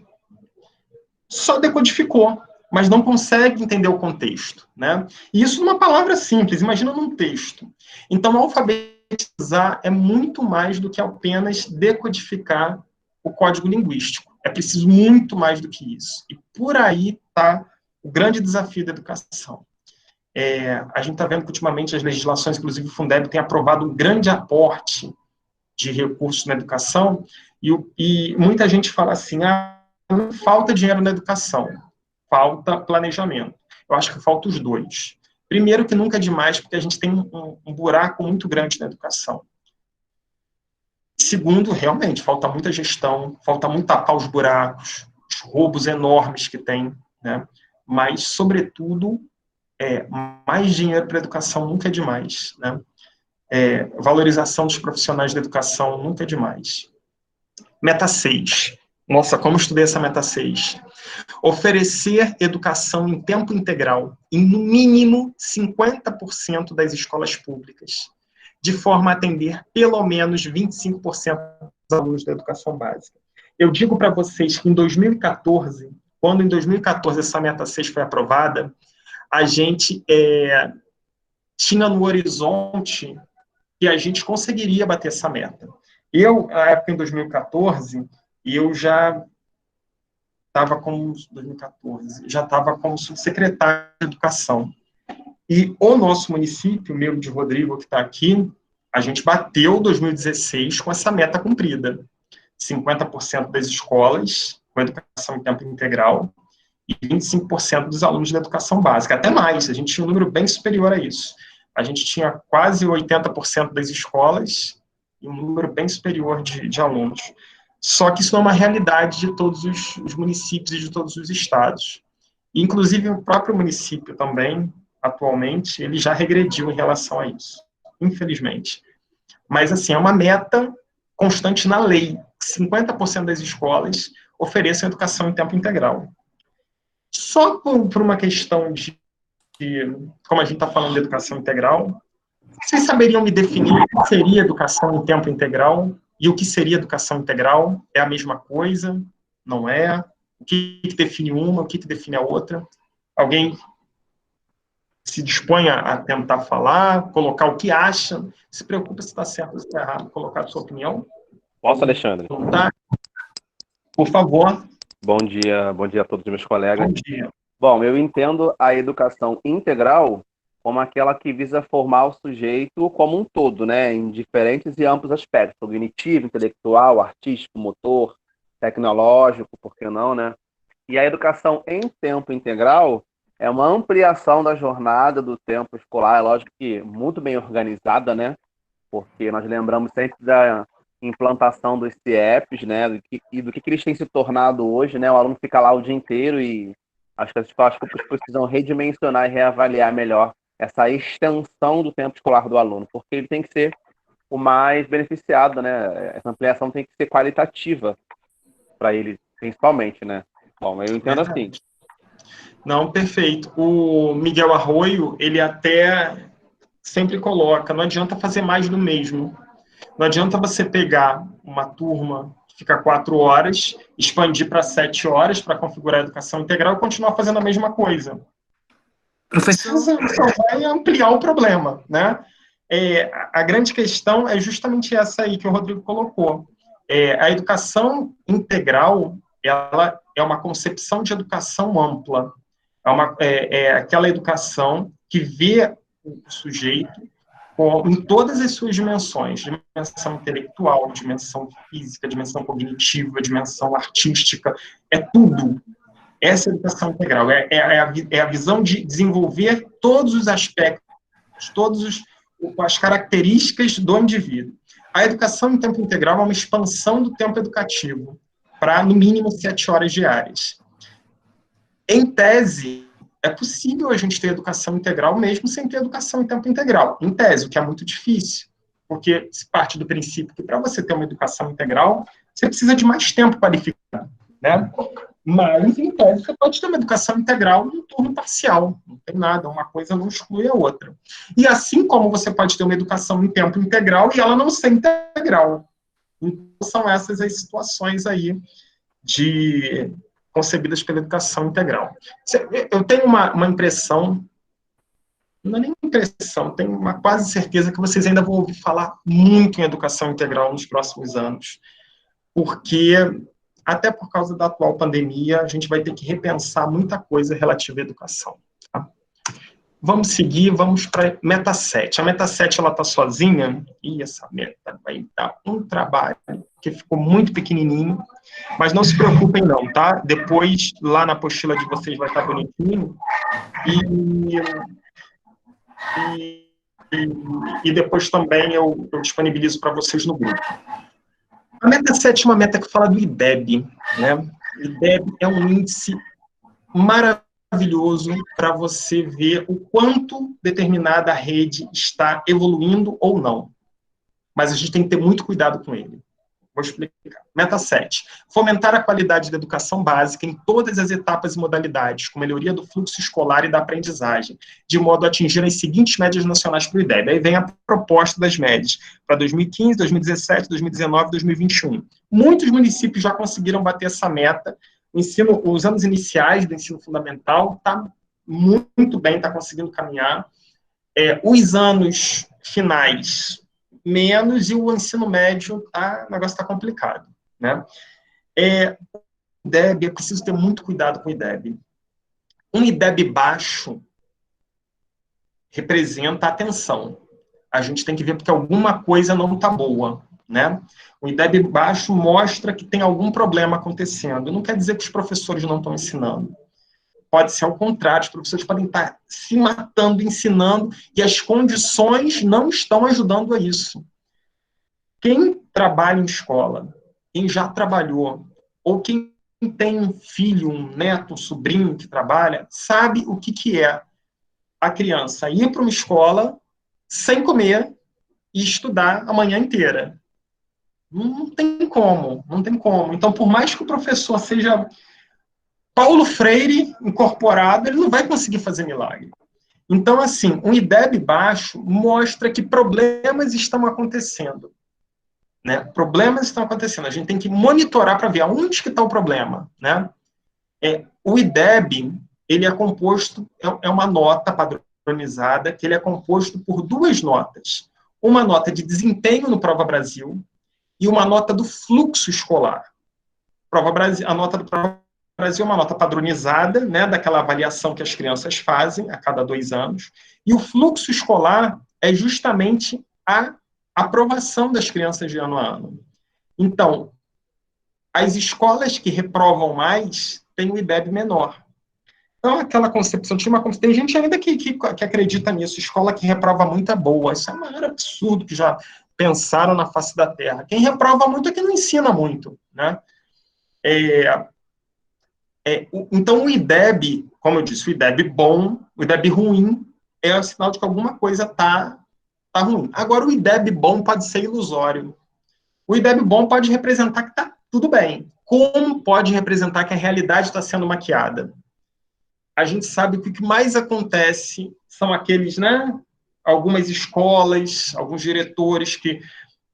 [SPEAKER 1] Só decodificou, mas não consegue entender o contexto, né? E isso numa palavra simples, imagina num texto. Então, alfabetizar é muito mais do que apenas decodificar o código linguístico. É preciso muito mais do que isso. E por aí está o grande desafio da educação. A gente está vendo que, ultimamente, as legislações, inclusive o Fundeb, tem aprovado um grande aporte de recursos na educação, e muita gente fala assim, não falta dinheiro na educação, falta planejamento. Eu acho que falta os dois. Primeiro, que nunca é demais, porque a gente tem um buraco muito grande na educação. Segundo, realmente, falta muita gestão, falta muito tapar os buracos, os roubos enormes que tem, né? Mas, sobretudo, mais dinheiro para a educação nunca é demais, né? Valorização dos profissionais da educação nunca é demais. Meta 6. Nossa, como estudei essa meta 6. Oferecer educação em tempo integral em, no mínimo, 50% das escolas públicas, de forma a atender pelo menos 25% dos alunos da educação básica. Eu digo para vocês que em 2014, quando em 2014 essa meta 6 foi aprovada, a gente tinha no horizonte que a gente conseguiria bater essa meta. Eu, na época, em 2014, eu já estava como 2014, já estava como subsecretário de Educação. E o nosso município, o meu de Rodrigo, que está aqui, a gente bateu 2016 com essa meta cumprida. 50% das escolas com educação em tempo integral e 25% dos alunos da educação básica. Até mais, a gente tinha um número bem superior a isso. A gente tinha quase 80% das escolas e um número bem superior de alunos. Só que isso não é uma realidade de todos os municípios e de todos os estados. Inclusive, o próprio município também, atualmente, ele já regrediu em relação a isso, infelizmente. Mas, assim, é uma meta constante na lei. 50% das escolas ofereçam educação em tempo integral. Só por uma questão de, como a gente está falando de educação integral, vocês saberiam me definir o que seria educação em tempo integral e o que seria educação integral? É a mesma coisa? Não é? O que define uma, o que define a outra? Alguém se dispõe a tentar falar, colocar o que acha? Se preocupa se está certo ou se está errado, colocar a sua opinião?
[SPEAKER 3] Posso, Alexandre?
[SPEAKER 1] Tá? Por favor.
[SPEAKER 3] Bom dia a todos os meus colegas.
[SPEAKER 1] Bom dia.
[SPEAKER 3] Bom, eu entendo a educação integral como aquela que visa formar o sujeito como um todo, né, em diferentes e amplos aspectos, cognitivo, intelectual, artístico, motor, tecnológico, por que não, né? E a educação em tempo integral é uma ampliação da jornada do tempo escolar, é lógico que muito bem organizada, né? Porque nós lembramos sempre da implantação dos CIEPs, né, do que eles têm se tornado hoje, né, o aluno fica lá o dia inteiro e acho que as escolas públicas precisam redimensionar e reavaliar melhor essa extensão do tempo escolar do aluno, porque ele tem que ser o mais beneficiado, né, essa ampliação tem que ser qualitativa para ele, principalmente, né. Bom, eu entendo assim.
[SPEAKER 1] Não, perfeito. O Miguel Arroio, ele até sempre coloca, não adianta fazer mais do mesmo. Não adianta você pegar uma turma que fica 4 horas, expandir para 7 horas para configurar a educação integral e continuar fazendo a mesma coisa.
[SPEAKER 2] Professor,
[SPEAKER 1] Só vai ampliar o problema, né? A grande questão é justamente essa aí que o Rodrigo colocou. A educação integral, ela é uma concepção de educação ampla. É aquela educação que vê o sujeito em todas as suas dimensões, dimensão intelectual, dimensão física, dimensão cognitiva, dimensão artística, é tudo. Essa é a educação integral, é a visão de desenvolver todos os aspectos, todas as características do indivíduo. A educação em tempo integral é uma expansão do tempo educativo para, no mínimo, 7 horas diárias. Em tese, é possível a gente ter educação integral mesmo sem ter educação em tempo integral. Em tese, o que é muito difícil, porque se parte do princípio que para você ter uma educação integral, você precisa de mais tempo qualificado, né? Mas, em tese, você pode ter uma educação integral num turno parcial. Não tem nada, uma coisa não exclui a outra. E assim como você pode ter uma educação em tempo integral e ela não ser integral. Então, são essas as situações aí concebidas pela educação integral. Eu tenho uma impressão, não é nem impressão, tenho uma quase certeza que vocês ainda vão ouvir falar muito em educação integral nos próximos anos, porque, até por causa da atual pandemia, a gente vai ter que repensar muita coisa relativa à educação. Tá? Vamos seguir, vamos para a meta 7. A meta 7, ela está sozinha, e essa meta vai dar um trabalho, que ficou muito pequenininho, mas não se preocupem não, tá? Depois, lá na apostila de vocês vai estar bonitinho, e depois também eu disponibilizo para vocês no grupo. A meta 7 é uma meta que fala do IDEB, né? O IDEB é um índice maravilhoso para você ver o quanto determinada rede está evoluindo ou não. Mas a gente tem que ter muito cuidado com ele. Vou explicar. Meta 7. Fomentar a qualidade da educação básica em todas as etapas e modalidades, com melhoria do fluxo escolar e da aprendizagem, de modo a atingir as seguintes médias nacionais para o IDEB. Aí vem a proposta das médias para 2015, 2017, 2019 e 2021. Muitos municípios já conseguiram bater essa meta. Os anos iniciais do ensino fundamental está muito bem, está conseguindo caminhar. Os anos finais, menos, e o ensino médio, o negócio está complicado, né? IDEB, é preciso ter muito cuidado com o IDEB. Um IDEB baixo representa atenção. A gente tem que ver porque alguma coisa não está boa, né? O IDEB baixo mostra que tem algum problema acontecendo. Não quer dizer que os professores não estão ensinando. Pode ser ao contrário, os professores podem estar se matando, ensinando, e as condições não estão ajudando a isso. Quem trabalha em escola, quem já trabalhou, ou quem tem um filho, um neto, um sobrinho que trabalha, sabe o que é a criança ir para uma escola sem comer e estudar a manhã inteira. Não tem como, não tem como. Então, por mais que o professor seja Paulo Freire incorporado, ele não vai conseguir fazer milagre. Então, assim, um IDEB baixo mostra que problemas estão acontecendo. Né? Problemas estão acontecendo. A gente tem que monitorar para ver aonde que está o problema. Né? O IDEB, ele é composto, é uma nota padronizada, que ele é composto por 2 notas. Uma nota de desempenho no Prova Brasil e uma nota do fluxo escolar. Prova Brasil, a nota do Prova Brasil é uma nota padronizada, né, daquela avaliação que as crianças fazem a cada 2 anos, e o fluxo escolar é justamente a aprovação das crianças de ano a ano. Então, as escolas que reprovam mais têm o IDEB menor. Então, aquela concepção, tem gente ainda que acredita nisso, escola que reprova muito é boa, isso é um maior absurdo que já pensaram na face da Terra. Quem reprova muito é quem não ensina muito, né? Então, o IDEB, como eu disse, o IDEB bom, o IDEB ruim, é o sinal de que alguma coisa está ruim. Agora, o IDEB bom pode ser ilusório. O IDEB bom pode representar que está tudo bem. Como pode representar que a realidade está sendo maquiada? A gente sabe que o que mais acontece são aqueles, né? Algumas escolas, alguns diretores que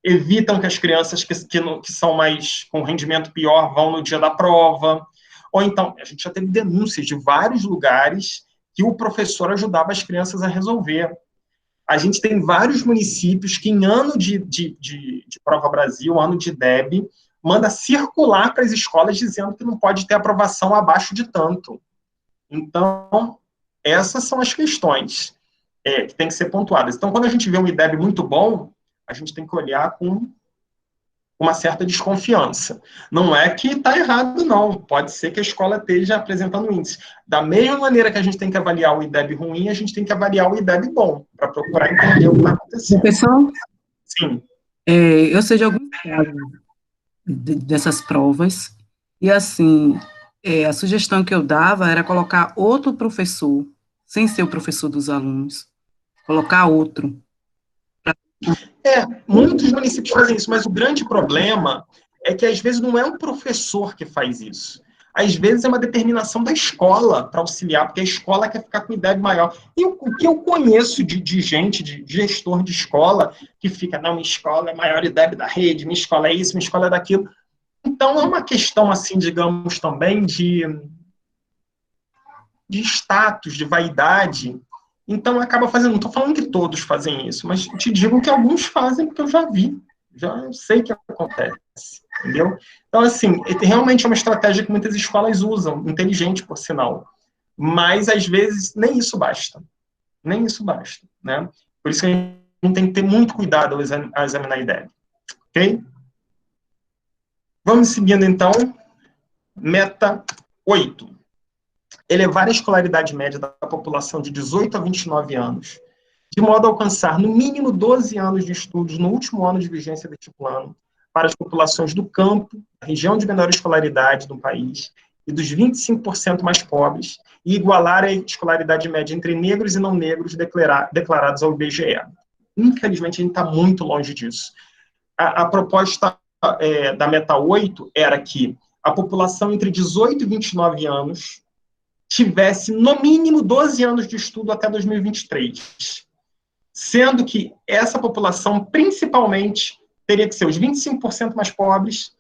[SPEAKER 1] evitam que as crianças que são mais com rendimento pior vão no dia da prova. Ou então, a gente já teve denúncias de vários lugares que o professor ajudava as crianças a resolver. A gente tem vários municípios que, em ano de Prova Brasil, ano de IDEB, manda circular para as escolas dizendo que não pode ter aprovação abaixo de tanto. Então, essas são as questões que têm que ser pontuadas. Então, quando a gente vê um IDEB muito bom, a gente tem que olhar com uma certa desconfiança. Não é que está errado, não. Pode ser que a escola esteja apresentando índice. Da mesma maneira que a gente tem que avaliar o IDEB ruim, a gente tem que avaliar o IDEB bom, para procurar entender o que está acontecendo.
[SPEAKER 2] Professor?
[SPEAKER 1] Sim.
[SPEAKER 2] Eu sei de alguns casos dessas provas, e assim, a sugestão que eu dava era colocar outro professor, sem ser o professor dos alunos, colocar outro.
[SPEAKER 1] Muitos municípios fazem isso, mas o grande problema é que, às vezes, não é um professor que faz isso. Às vezes, é uma determinação da escola para auxiliar, porque a escola quer ficar com IDEB maior. E o que eu conheço de gente, de gestor de escola, que fica, não, minha escola é a maior IDEB da rede, minha escola é isso, minha escola é daquilo. Então, é uma questão, assim, digamos, também de status, de vaidade. Então, acaba fazendo, não estou falando que todos fazem isso, mas te digo que alguns fazem, porque eu já vi, já sei que acontece, entendeu? Então, assim, realmente é uma estratégia que muitas escolas usam, inteligente, por sinal, mas, às vezes, nem isso basta, né? Por isso que a gente tem que ter muito cuidado ao examinar a IDEB, ok? Vamos seguindo, então, meta 8. Elevar a escolaridade média da população de 18 a 29 anos, de modo a alcançar, no mínimo, 12 anos de estudos no último ano de vigência deste plano, para as populações do campo, da região de menor escolaridade do país, e dos 25% mais pobres, e igualar a escolaridade média entre negros e não negros declarados ao IBGE. Infelizmente, a gente está muito longe disso. A proposta da meta 8 era que a população entre 18 e 29 anos tivesse, no mínimo, 12 anos de estudo até 2023. Sendo que essa população, principalmente, teria que ser os 25% mais pobres,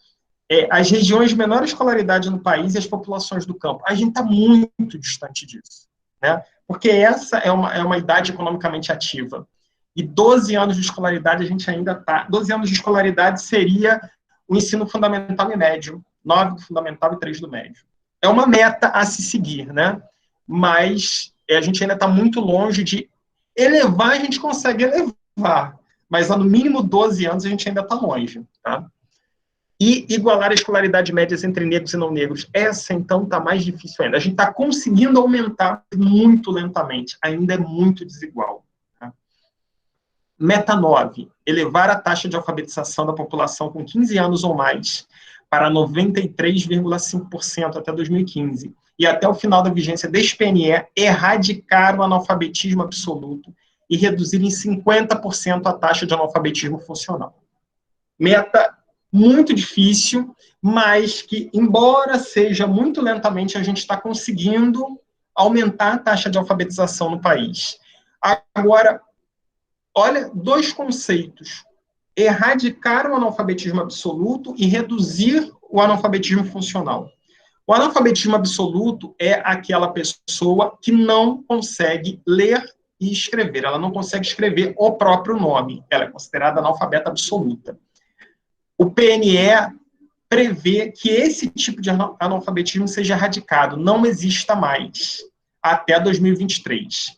[SPEAKER 1] as regiões de menor escolaridade no país e as populações do campo. A gente está muito distante disso, né? porque essa é uma idade economicamente ativa. E 12 anos de escolaridade a gente ainda está... 12 anos de escolaridade seria o ensino fundamental e médio, 9 do fundamental e 3 do médio. É uma meta a se seguir, né? Mas a gente ainda está muito longe de elevar, a gente consegue elevar, mas no mínimo 12 anos a gente ainda está longe, tá? E igualar a escolaridade média entre negros e não negros, essa então está mais difícil ainda. A gente está conseguindo aumentar muito lentamente, ainda é muito desigual. Tá? Meta 9, elevar a taxa de alfabetização da população com 15 anos ou mais para 93,5% até 2015. E até o final da vigência deste PNE, erradicar o analfabetismo absoluto e reduzir em 50% a taxa de analfabetismo funcional. Meta muito difícil, mas que, embora seja muito lentamente, a gente está conseguindo aumentar a taxa de alfabetização no país. Agora, olha, dois conceitos. Erradicar o analfabetismo absoluto e reduzir o analfabetismo funcional. O analfabetismo absoluto é aquela pessoa que não consegue ler e escrever. Ela não consegue escrever o próprio nome. Ela é considerada analfabeta absoluta. O PNE prevê que esse tipo de analfabetismo seja erradicado, não exista mais, até 2023.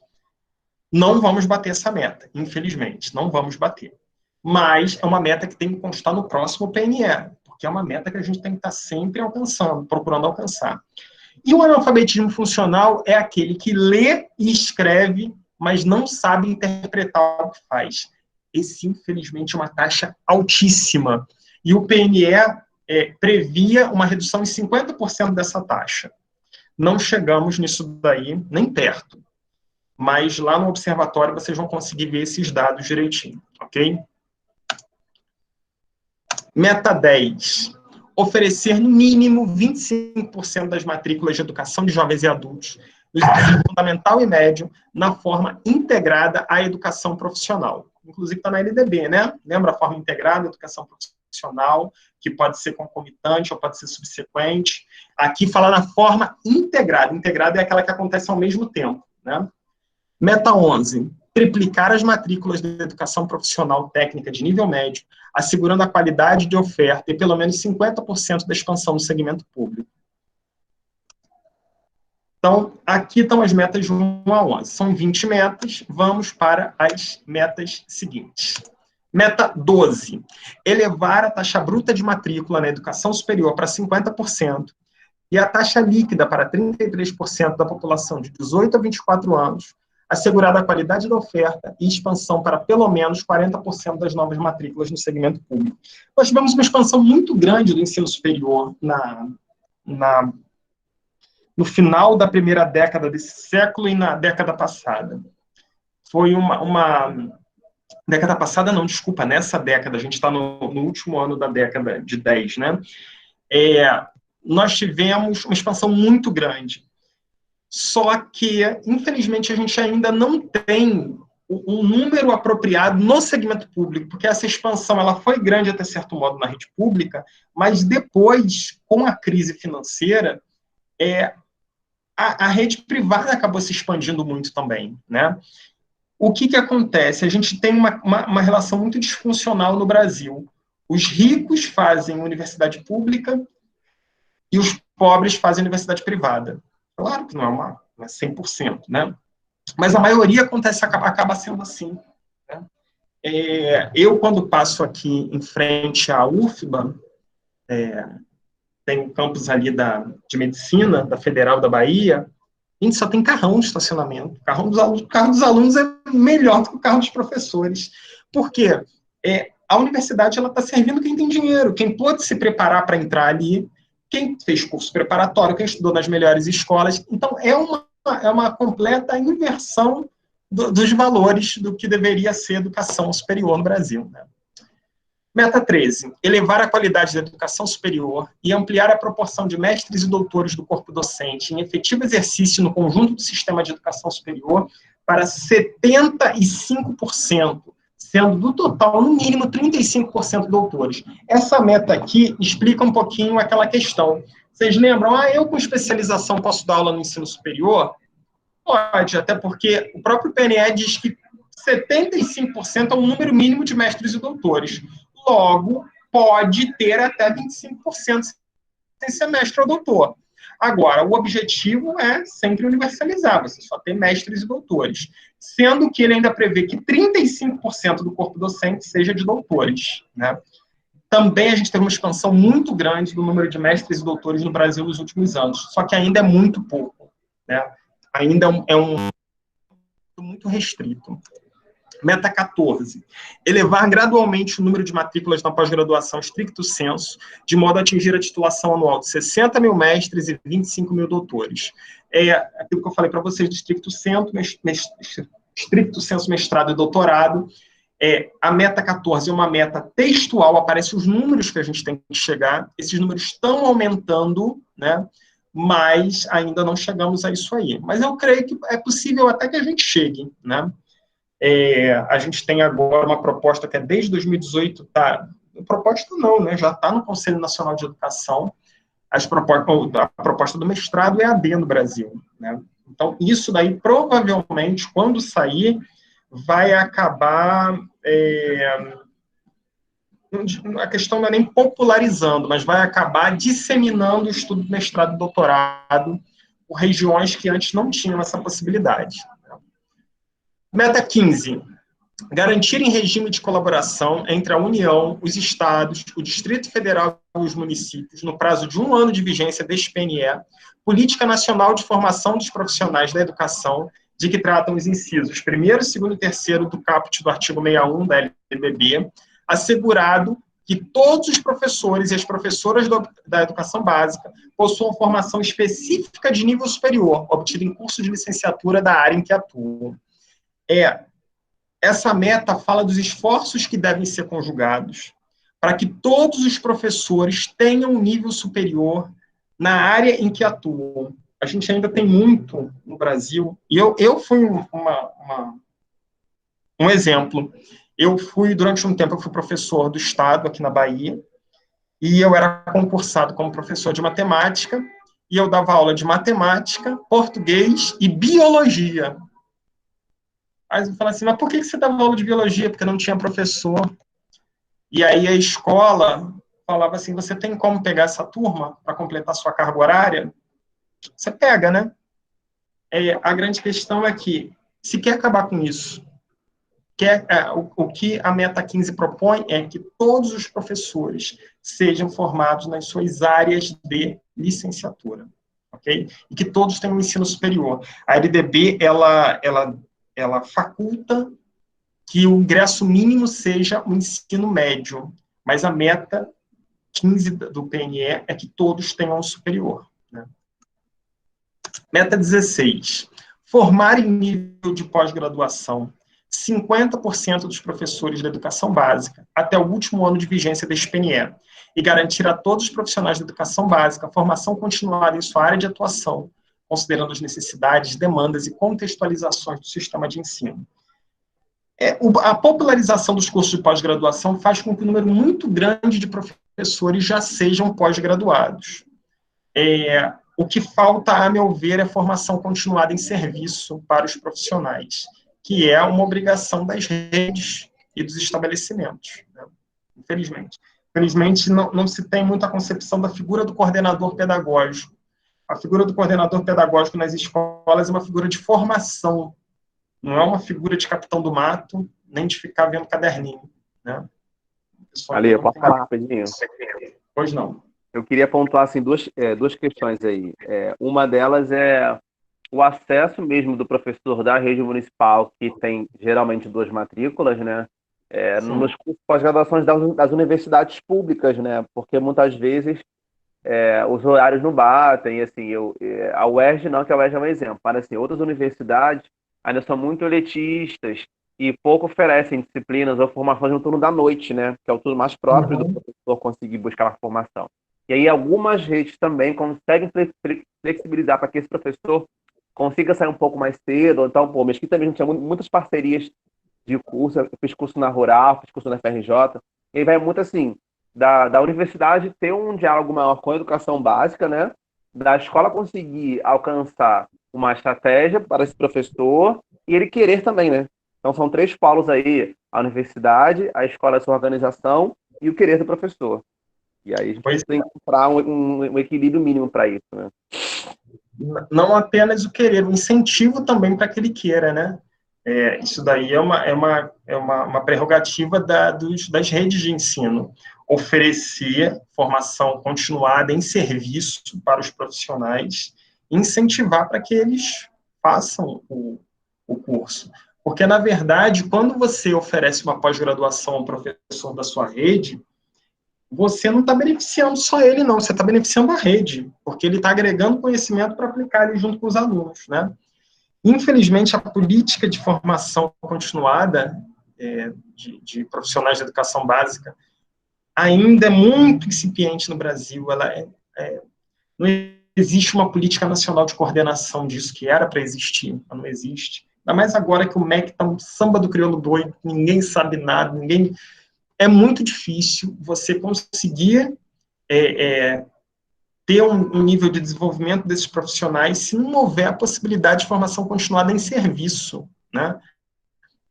[SPEAKER 1] Não vamos bater essa meta, infelizmente, não vamos bater. Mas é uma meta que tem que constar no próximo PNE, porque é uma meta que a gente tem que estar sempre alcançando, procurando alcançar. E o analfabetismo funcional é aquele que lê e escreve, mas não sabe interpretar o que faz. Esse, infelizmente, é uma taxa altíssima. E o PNE previa uma redução em 50% dessa taxa. Não chegamos nisso daí, nem perto. Mas lá no observatório vocês vão conseguir ver esses dados direitinho, ok? Meta 10. Oferecer no mínimo 25% das matrículas de educação de jovens e adultos no ensino fundamental e médio na forma integrada à educação profissional. Inclusive está na LDB, né? Lembra a forma integrada, educação profissional, que pode ser concomitante ou pode ser subsequente. Aqui fala na forma integrada. Integrada é aquela que acontece ao mesmo tempo, né? Meta 11. Triplicar as matrículas da educação profissional técnica de nível médio, assegurando a qualidade de oferta e pelo menos 50% da expansão do segmento público. Então, aqui estão as metas de 1 a 11. São 20 metas. Vamos para as metas seguintes. Meta 12. Elevar a taxa bruta de matrícula na educação superior para 50% e a taxa líquida para 33% da população de 18 a 24 anos, assegurada a qualidade da oferta e expansão para pelo menos 40% das novas matrículas no segmento público. Nós tivemos uma expansão muito grande do ensino superior no final da primeira década desse século e na década passada. Foi década passada, não, desculpa, nessa década, a gente está no último ano da década de 10, né? Nós tivemos uma expansão muito grande. Só que, infelizmente, a gente ainda não tem um número apropriado no segmento público, porque essa expansão ela foi grande até certo modo na rede pública, mas depois, com a crise financeira, a rede privada acabou se expandindo muito também, né? O que acontece? A gente tem uma relação muito disfuncional no Brasil. Os ricos fazem universidade pública e os pobres fazem universidade privada. Claro que não é 100%, né? Mas a maioria acaba sendo assim. Né? Eu, quando passo aqui em frente à UFBA, tem um campus ali de medicina, da Federal da Bahia, a gente só tem carrão de estacionamento. O carro dos alunos é melhor do que o carro dos professores. Por quê? A universidade está servindo quem tem dinheiro, quem pôde se preparar para entrar ali, quem fez curso preparatório, quem estudou nas melhores escolas. Então, é uma completa inversão dos valores do que deveria ser educação superior no Brasil. Né? Meta 13. Elevar a qualidade da educação superior e ampliar a proporção de mestres e doutores do corpo docente em efetivo exercício no conjunto do sistema de educação superior para 75%, sendo do total, no mínimo, 35% doutores. Essa meta aqui explica um pouquinho aquela questão. Vocês lembram? Eu com especialização posso dar aula no ensino superior? Pode, até porque o próprio PNE diz que 75% é o número mínimo de mestres e doutores. Logo, pode ter até 25% sem ser mestre ou doutor. Agora, o objetivo é sempre universalizar, você só tem mestres e doutores. Sendo que ele ainda prevê que 35% do corpo docente seja de doutores, né? Também a gente teve uma expansão muito grande do número de mestres e doutores no Brasil nos últimos anos, só que ainda é muito pouco, né? Ainda é um muito restrito. Meta 14. Elevar gradualmente o número de matrículas na pós-graduação stricto sensu, de modo a atingir a titulação anual de 60 mil mestres e 25 mil doutores. É aquilo que eu falei para vocês do stricto sensu, mestrado e doutorado. A meta 14 é uma meta textual, aparecem os números que a gente tem que chegar, esses números estão aumentando, né? Mas ainda não chegamos a isso aí. Mas eu creio que é possível até que a gente chegue, né? A gente tem agora uma proposta que é desde 2018, proposta não, né? Já está no Conselho Nacional de Educação, a proposta do mestrado EAD no Brasil, né? Então, isso daí, provavelmente, quando sair, vai acabar, a questão não é nem popularizando, mas vai acabar disseminando o estudo de mestrado e doutorado por regiões que antes não tinham essa possibilidade. Meta 15. Garantir em regime de colaboração entre a União, os estados, o Distrito Federal e os municípios, no prazo de 1 ano de vigência deste PNE, Política Nacional de Formação dos Profissionais da Educação, de que tratam os incisos 1º, 2º e 3º do caput do artigo 61 da LDB, assegurado que todos os professores e as professoras da educação básica possuam formação específica de nível superior, obtida em curso de licenciatura da área em que atuam. Essa meta fala dos esforços que devem ser conjugados para que todos os professores tenham um nível superior na área em que atuam. A gente ainda tem muito no Brasil, e eu fui um exemplo. Durante um tempo, eu fui professor do Estado, aqui na Bahia, e eu era concursado como professor de matemática, e eu dava aula de matemática, português e biologia. Aí eu falei assim, mas por que você dava aula de biologia? Porque não tinha professor. E aí a escola falava assim, você tem como pegar essa turma para completar sua carga horária? Você pega, né? A grande questão é que, se quer acabar com isso, o que a Meta 15 propõe é que todos os professores sejam formados nas suas áreas de licenciatura, ok? E que todos tenham um ensino superior. A LDB, ela faculta que o ingresso mínimo seja o ensino médio, mas a meta 15 do PNE é que todos tenham um superior, né? Meta 16. Formar em nível de pós-graduação 50% dos professores da educação básica até o último ano de vigência deste PNE e garantir a todos os profissionais da educação básica formação continuada em sua área de atuação, considerando as necessidades, demandas e contextualizações do sistema de ensino. A popularização dos cursos de pós-graduação faz com que um número muito grande de professores já sejam pós-graduados. O que falta, a meu ver, é formação continuada em serviço para os profissionais, que é uma obrigação das redes e dos estabelecimentos, né? Infelizmente. Infelizmente, não se tem muita concepção da figura do coordenador pedagógico. A figura do coordenador pedagógico nas escolas é uma figura de formação, não é uma figura de capitão do mato, nem de ficar vendo caderninho, né?
[SPEAKER 3] Ali, eu posso falar rapidinho?
[SPEAKER 1] Pois não.
[SPEAKER 3] Eu queria pontuar assim, duas questões aí. Uma delas é o acesso mesmo do professor da rede municipal, que tem geralmente 2 matrículas, né? Nos cursos de pós-graduações das universidades públicas, né? Porque muitas vezes os horários não batem, assim, a UERJ não, que a UERJ é um exemplo, mas assim, outras universidades ainda são muito elitistas e pouco oferecem disciplinas ou formações no turno da noite, né? Que é o turno mais próprio do professor conseguir buscar uma formação. E aí algumas redes também conseguem flexibilizar para que esse professor consiga sair um pouco mais cedo, ou então, Mesquita também tinha muitas parcerias de curso, eu fiz curso na Rural, fiz curso na FRJ, e aí vai muito assim, da universidade ter um diálogo maior com a educação básica, né? Da escola conseguir alcançar uma estratégia para esse professor e ele querer também, né? Então, são 3 polos aí, a universidade, a escola, a sua organização e o querer do professor. E aí a gente
[SPEAKER 1] Pois
[SPEAKER 3] precisa encontrar um equilíbrio mínimo para isso, né?
[SPEAKER 1] não apenas o querer, o incentivo também para que ele queira, né? Isso daí é uma prerrogativa das redes de ensino, oferecer formação continuada em serviço para os profissionais, incentivar para que eles façam o curso. Porque, na verdade, quando você oferece uma pós-graduação ao professor da sua rede, você não está beneficiando só ele, não, você está beneficiando a rede, porque ele está agregando conhecimento para aplicar ele junto com os alunos, né? Infelizmente, a política de formação continuada de profissionais de educação básica ainda é muito incipiente no Brasil. Não existe uma política nacional de coordenação disso, que era para existir, mas não existe. Ainda mais agora que o MEC está um samba do crioulo doido, ninguém sabe nada, é muito difícil você conseguir ter um nível de desenvolvimento desses profissionais se não houver a possibilidade de formação continuada em serviço, né?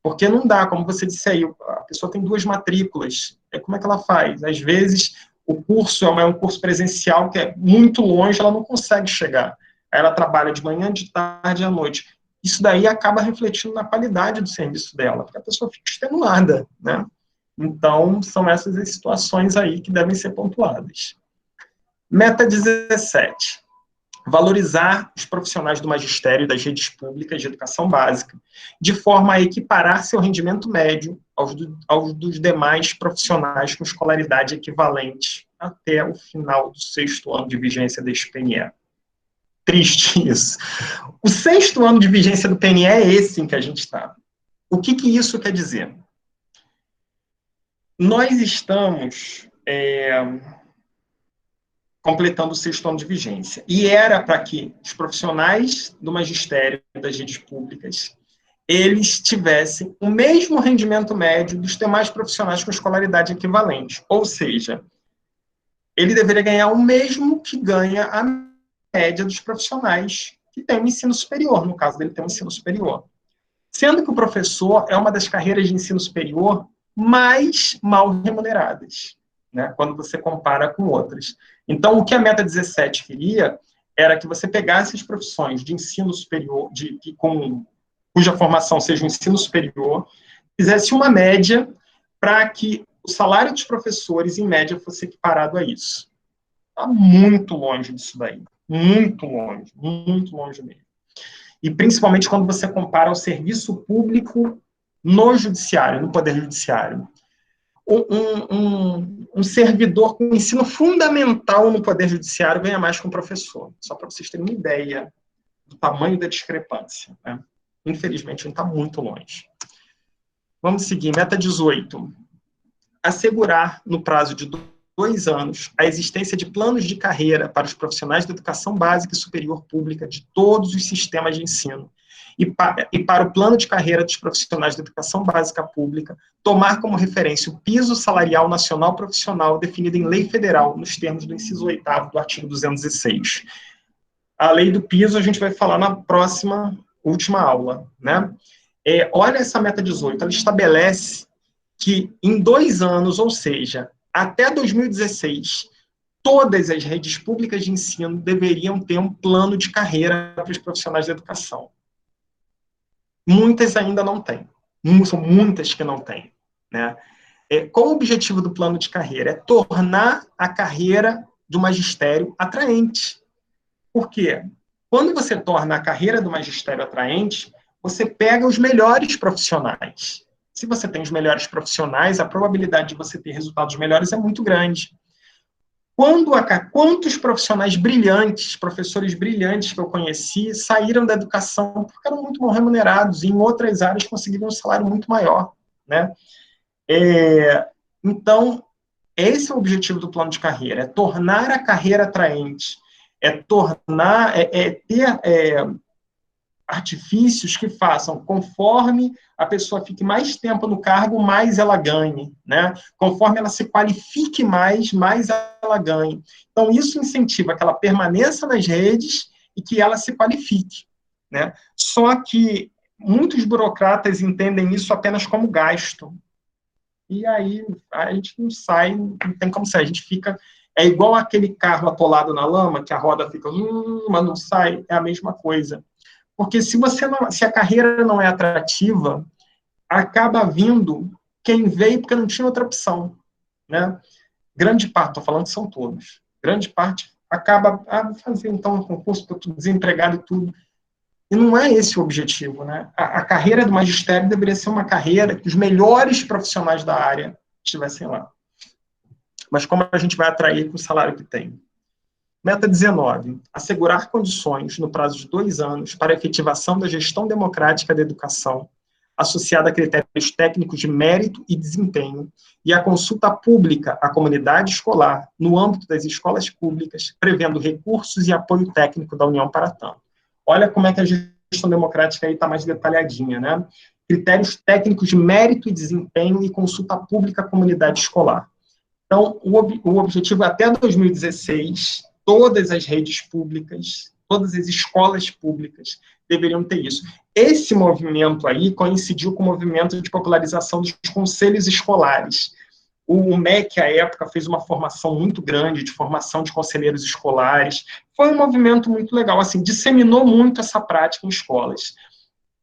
[SPEAKER 1] Porque não dá, como você disse aí, a pessoa tem 2 matrículas, como é que ela faz? Às vezes, o curso é um curso presencial que é muito longe, ela não consegue chegar. Aí ela trabalha de manhã, de tarde e à noite. Isso daí acaba refletindo na qualidade do serviço dela, porque a pessoa fica extenuada, né? Então, são essas as situações aí que devem ser pontuadas. Meta 17. Valorizar os profissionais do magistério e das redes públicas de educação básica, de forma a equiparar seu rendimento médio aos dos demais profissionais com escolaridade equivalente até o final do 6º ano de vigência deste PNE. Triste isso. O 6º ano de vigência do PNE é esse em que a gente está. O que isso quer dizer? Nós estamos completando o 6º ano de vigência. E era para que os profissionais do magistério das redes públicas, eles tivessem o mesmo rendimento médio dos demais profissionais com escolaridade equivalente. Ou seja, ele deveria ganhar o mesmo que ganha a média dos profissionais que têm um ensino superior, no caso dele tem um ensino superior. Sendo que o professor é uma das carreiras de ensino superior mais mal remuneradas, né, quando você compara com outras. Então, o que a Meta 17 queria era que você pegasse as profissões de ensino superior, cuja formação seja o ensino superior, fizesse uma média para que o salário dos professores, em média, fosse equiparado a isso. Está muito longe disso daí. Muito longe mesmo. E principalmente quando você compara ao serviço público no judiciário, no Poder Judiciário. Um servidor com ensino fundamental no Poder Judiciário ganha mais que um professor. Só para vocês terem uma ideia do tamanho da discrepância, né? Infelizmente, a gente está muito longe. Vamos seguir. Meta 18. Assegurar, no prazo de 2 anos, a existência de planos de carreira para os profissionais da educação básica e superior pública de todos os sistemas de ensino. E para o plano de carreira dos profissionais da educação básica pública, tomar como referência o piso salarial nacional profissional definido em lei federal, nos termos do inciso 8º do artigo 206. A lei do piso a gente vai falar na próxima, última aula, né? Olha essa meta 18, ela estabelece que em 2 anos, ou seja, até 2016, todas as redes públicas de ensino deveriam ter um plano de carreira para os profissionais da educação. Muitas ainda não têm. São muitas que não têm, né? Qual o objetivo do plano de carreira? É tornar a carreira do magistério atraente. Por quê? Quando você torna a carreira do magistério atraente, você pega os melhores profissionais. Se você tem os melhores profissionais, a probabilidade de você ter resultados melhores é muito grande. Quantos profissionais brilhantes, professores brilhantes que eu conheci, saíram da educação porque eram muito mal remunerados e em outras áreas conseguiram um salário muito maior, né? Então, esse é o objetivo do plano de carreira, é tornar a carreira atraente, ter artifícios que façam, conforme a pessoa fique mais tempo no cargo, mais ela ganhe, né? Conforme ela se qualifique mais ela ganhe. Então, isso incentiva que ela permaneça nas redes e que ela se qualifique. né? Só que muitos burocratas entendem isso apenas como gasto. E aí a gente não sai, não tem como sair, a gente fica... É igual aquele carro atolado na lama, que a roda fica, mas não sai, é a mesma coisa. Porque se a carreira não é atrativa, acaba vindo quem veio porque não tinha outra opção, né? Grande parte, estou falando que são todos, grande parte acaba fazer então um concurso para desempregado e tudo. E não é esse o objetivo, né? A carreira do magistério deveria ser uma carreira que os melhores profissionais da área estivessem lá. Mas como a gente vai atrair com o salário que tem? Meta 19. Assegurar condições, no prazo de 2 anos, para a efetivação da gestão democrática da educação, associada a critérios técnicos de mérito e desempenho, e a consulta pública à comunidade escolar, no âmbito das escolas públicas, prevendo recursos e apoio técnico da União para tanto. Olha como é que a gestão democrática aí está mais detalhadinha, né? Critérios técnicos de mérito e desempenho e consulta pública à comunidade escolar. Então, o objetivo até 2016, todas as redes públicas, todas as escolas públicas deveriam ter isso. Esse movimento aí coincidiu com o movimento de popularização dos conselhos escolares. O MEC, à época, fez uma formação muito grande de formação de conselheiros escolares. Foi um movimento muito legal, assim, disseminou muito essa prática em escolas.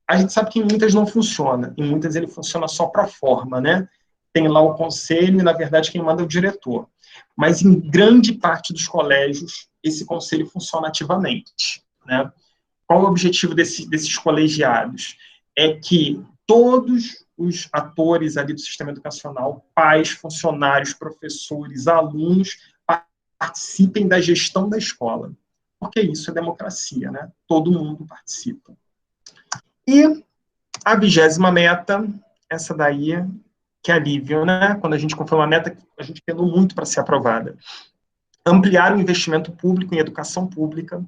[SPEAKER 1] A gente sabe que em muitas não funciona, em muitas ele funciona só para forma, né? Tem lá o conselho e, na verdade, quem manda é o diretor. Mas em grande parte dos colégios, esse conselho funciona ativamente, né? Qual o objetivo desses colegiados? É que todos os atores ali do sistema educacional, pais, funcionários, professores, alunos, participem da gestão da escola. Porque isso é democracia, né? Todo mundo participa. E a 20ª meta, essa daí, que é alívio, né? Quando a gente confirma uma meta, a gente penou muito para ser aprovada. Ampliar o investimento público em educação pública,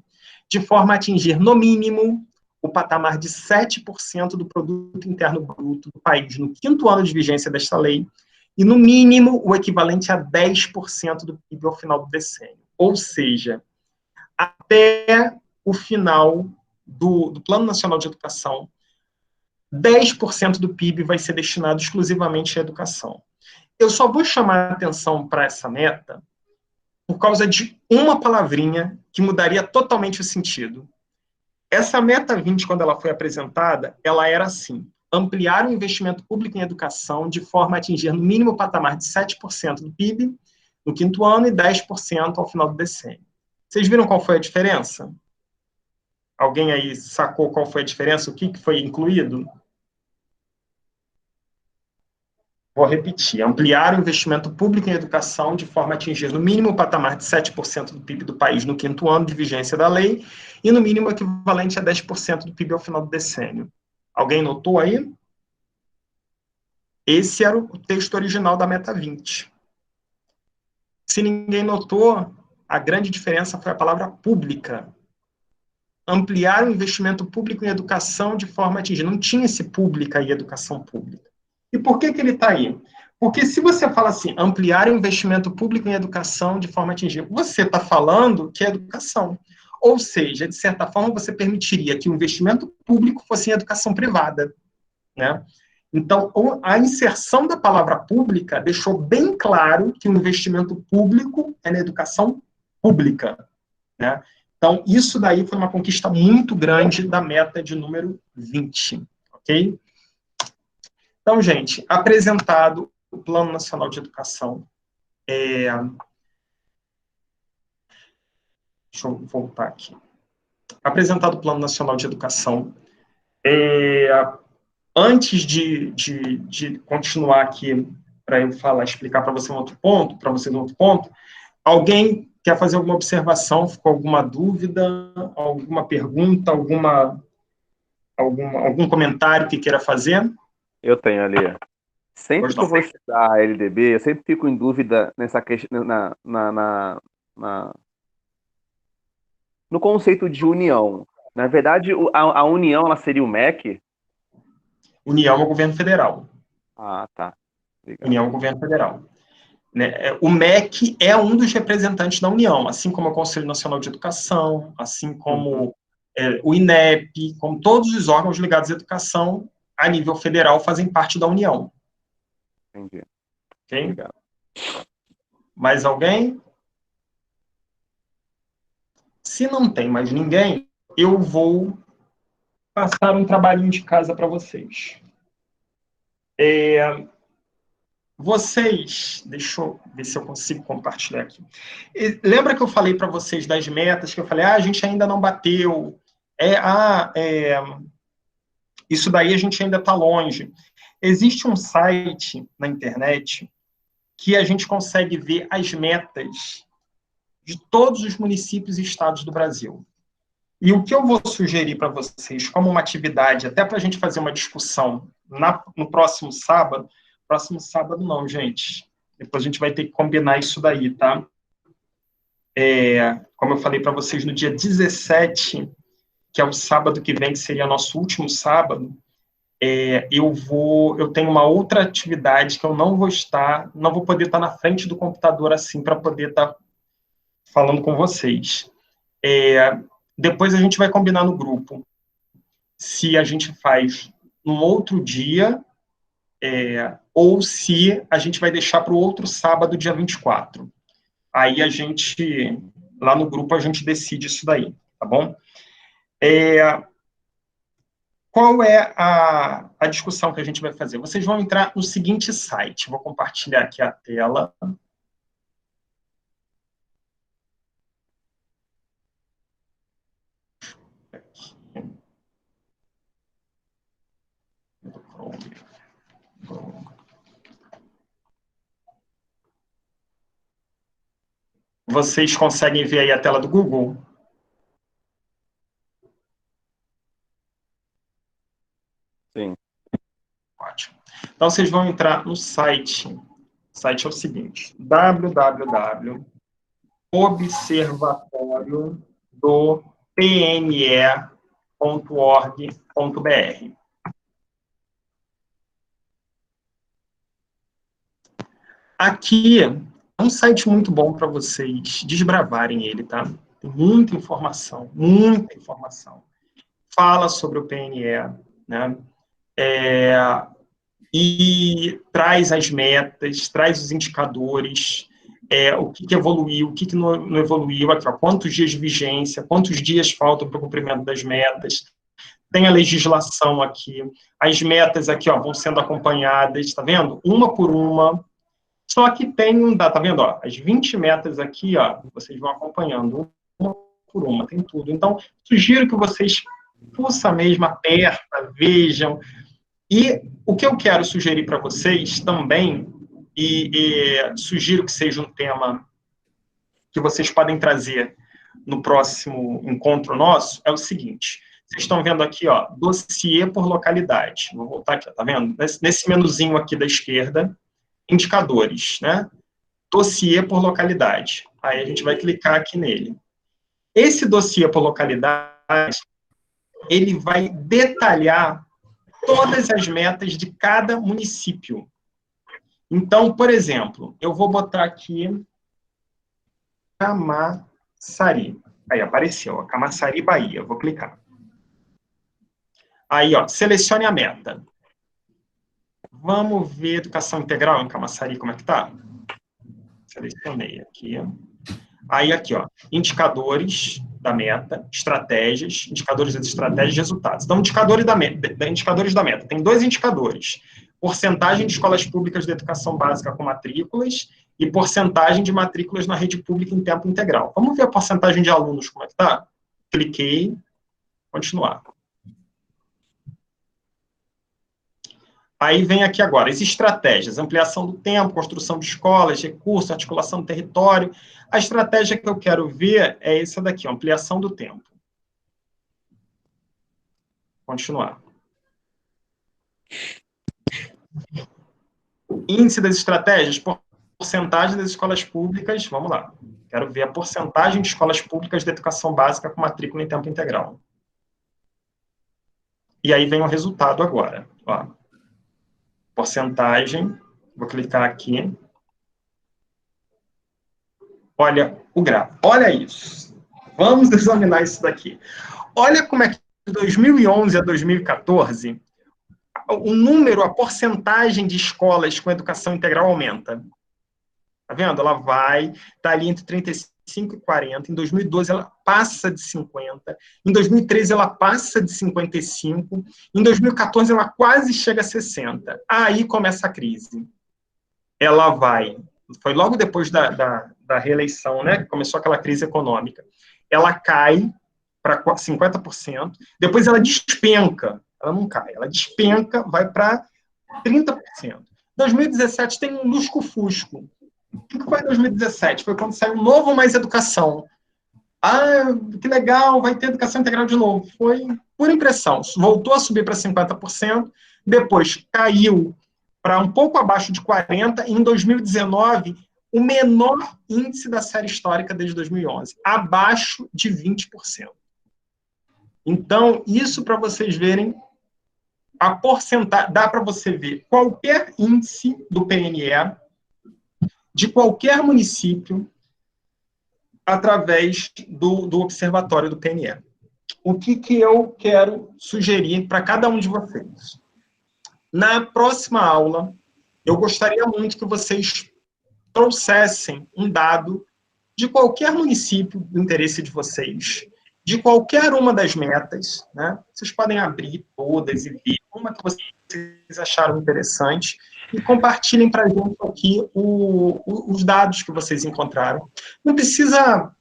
[SPEAKER 1] de forma a atingir, no mínimo, o patamar de 7% do produto interno bruto do país no 5º ano de vigência desta lei, e, no mínimo, o equivalente a 10% do PIB ao final do decênio. Ou seja, até o final do Plano Nacional de Educação, 10% do PIB vai ser destinado exclusivamente à educação. Eu só vou chamar a atenção para essa meta por causa de uma palavrinha que mudaria totalmente o sentido. Essa meta 20, quando ela foi apresentada, ela era assim: ampliar o investimento público em educação de forma a atingir no mínimo o patamar de 7% do PIB no 5º ano e 10% ao final do decênio. Vocês viram qual foi a diferença? Alguém aí sacou qual foi a diferença? O que foi incluído? Vou repetir: ampliar o investimento público em educação de forma a atingir no mínimo o patamar de 7% do PIB do país no 5º ano de vigência da lei e no mínimo equivalente a 10% do PIB ao final do decênio. Alguém notou aí? Esse era o texto original da meta 20. Se ninguém notou, a grande diferença foi a palavra pública. Ampliar o investimento público em educação de forma a atingir. Não tinha esse pública aí, educação pública. E por que ele está aí? Porque se você fala assim, ampliar o investimento público em educação de forma a atingir, você está falando que é educação. Ou seja, de certa forma, você permitiria que o investimento público fosse em educação privada, né? Então, a inserção da palavra pública deixou bem claro que o investimento público é na educação pública, né? Então, isso daí foi uma conquista muito grande da meta de número 20, ok? Então, gente, apresentado o Plano Nacional de Educação, deixa eu voltar aqui. Apresentado o Plano Nacional de Educação, antes de continuar aqui para eu explicar para você um outro ponto, alguém quer fazer alguma observação, ficou alguma dúvida, alguma pergunta, algum comentário que queira fazer?
[SPEAKER 3] Eu tenho ali. Sempre que eu vou estudar a LDB, eu sempre fico em dúvida nessa questão, no conceito de união. Na verdade, a união, ela seria o MEC?
[SPEAKER 1] União é o governo federal.
[SPEAKER 3] Ah, tá. Legal.
[SPEAKER 1] União é o governo federal. O MEC é um dos representantes da União, assim como o Conselho Nacional de Educação, assim como o INEP, como todos os órgãos ligados à educação a nível federal fazem parte da União.
[SPEAKER 3] Entendi.
[SPEAKER 1] Ok?
[SPEAKER 3] Obrigado.
[SPEAKER 1] Mais alguém? Se não tem mais ninguém, eu vou passar um trabalhinho de casa para vocês. Vocês, deixa eu ver se eu consigo compartilhar aqui. Lembra que eu falei para vocês das metas, que eu falei, a gente ainda não bateu, isso daí a gente ainda está longe. Existe um site na internet que a gente consegue ver as metas de todos os municípios e estados do Brasil. E o que eu vou sugerir para vocês como uma atividade, até para a gente fazer uma discussão no próximo sábado não, gente. Depois a gente vai ter que combinar isso daí, tá? Como eu falei para vocês, no dia 17, que é o sábado que vem, que seria nosso último sábado, eu tenho uma outra atividade que eu não vou poder estar na frente do computador assim para poder estar falando com vocês. Depois a gente vai combinar no grupo se a gente faz num outro dia ou se a gente vai deixar para o outro sábado, dia 24. Aí lá no grupo, a gente decide isso daí, tá bom? Qual é a discussão que a gente vai fazer? Vocês vão entrar no seguinte site, vou compartilhar aqui a tela. Vocês conseguem ver aí a tela do Google?
[SPEAKER 3] Sim.
[SPEAKER 1] Ótimo. Então, vocês vão entrar no site. O site é o seguinte, www.observatoriodopne.org.br. Aqui é um site muito bom para vocês desbravarem ele, tá? Tem muita informação, muita informação. Fala sobre o PNE, né? E traz as metas, traz os indicadores, o que evoluiu, o que não evoluiu, aqui, ó, quantos dias de vigência, quantos dias faltam para o cumprimento das metas. Tem a legislação aqui, as metas aqui, ó, vão sendo acompanhadas, tá vendo? Uma por uma. Só que tem tá vendo? Ó, as 20 metas aqui, ó, vocês vão acompanhando uma por uma, tem tudo. Então, sugiro que vocês fuçam mesmo, aperta, vejam. E o que eu quero sugerir para vocês também, e sugiro que seja um tema que vocês podem trazer no próximo encontro nosso, é o seguinte. Vocês estão vendo aqui, ó, dossiê por localidade. Vou voltar aqui, ó, tá vendo? Nesse menuzinho aqui da esquerda, indicadores, né? Dossiê por localidade. Aí a gente vai clicar aqui nele. Esse dossiê por localidade, ele vai detalhar todas as metas de cada município. Então, por exemplo, eu vou botar aqui Camaçari. Aí apareceu, ó, Camaçari, Bahia. Vou clicar. Aí, ó, selecione a meta. Vamos ver educação integral em Camaçari, como é que tá? Selecionei aqui. Aí, aqui, ó, indicadores da meta, estratégias, indicadores das estratégias, resultados. Então, indicadores da meta. Tem 2 indicadores. Porcentagem de escolas públicas de educação básica com matrículas e porcentagem de matrículas na rede pública em tempo integral. Vamos ver a porcentagem de alunos, como é que tá? Cliquei, continuar. Aí vem aqui agora, as estratégias, ampliação do tempo, construção de escolas, recursos, articulação do território. A estratégia que eu quero ver é essa daqui, ampliação do tempo. Continuar. Índice das estratégias, porcentagem das escolas públicas, vamos lá. Quero ver a porcentagem de escolas públicas de educação básica com matrícula em tempo integral. E aí vem o resultado agora, ó. Porcentagem, vou clicar aqui. Olha o gráfico, olha isso. Vamos examinar isso daqui. Olha como é que de 2011 a 2014, o número, a porcentagem de escolas com educação integral aumenta. Tá vendo? Ela tá ali entre 35 e 40. Em 2012, ela passa de 50. Em 2013, ela passa de 55. Em 2014, ela quase chega a 60. Aí começa a crise. Ela foi logo depois da reeleição, né, que começou aquela crise econômica. Ela cai para 50%, depois ela despenca, ela não cai, ela despenca, vai para 30%. 2017 tem um lusco-fusco. O que foi em 2017? Foi quando saiu um novo Mais Educação. Ah, que legal, vai ter educação integral de novo. Foi por impressão. Voltou a subir para 50%, depois caiu para um pouco abaixo de 40%, e em 2019, o menor índice da série histórica desde 2011, abaixo de 20%. Então, isso para vocês verem a porcentagem, dá para você ver qualquer índice do PNE de qualquer município através do observatório do PNE. O que eu quero sugerir para cada um de vocês? Na próxima aula, eu gostaria muito que vocês trouxessem um dado de qualquer município do interesse de vocês, de qualquer uma das metas, né? Vocês podem abrir todas e ver uma que vocês acharam interessante e compartilhem para a gente aqui os dados que vocês encontraram. Não precisa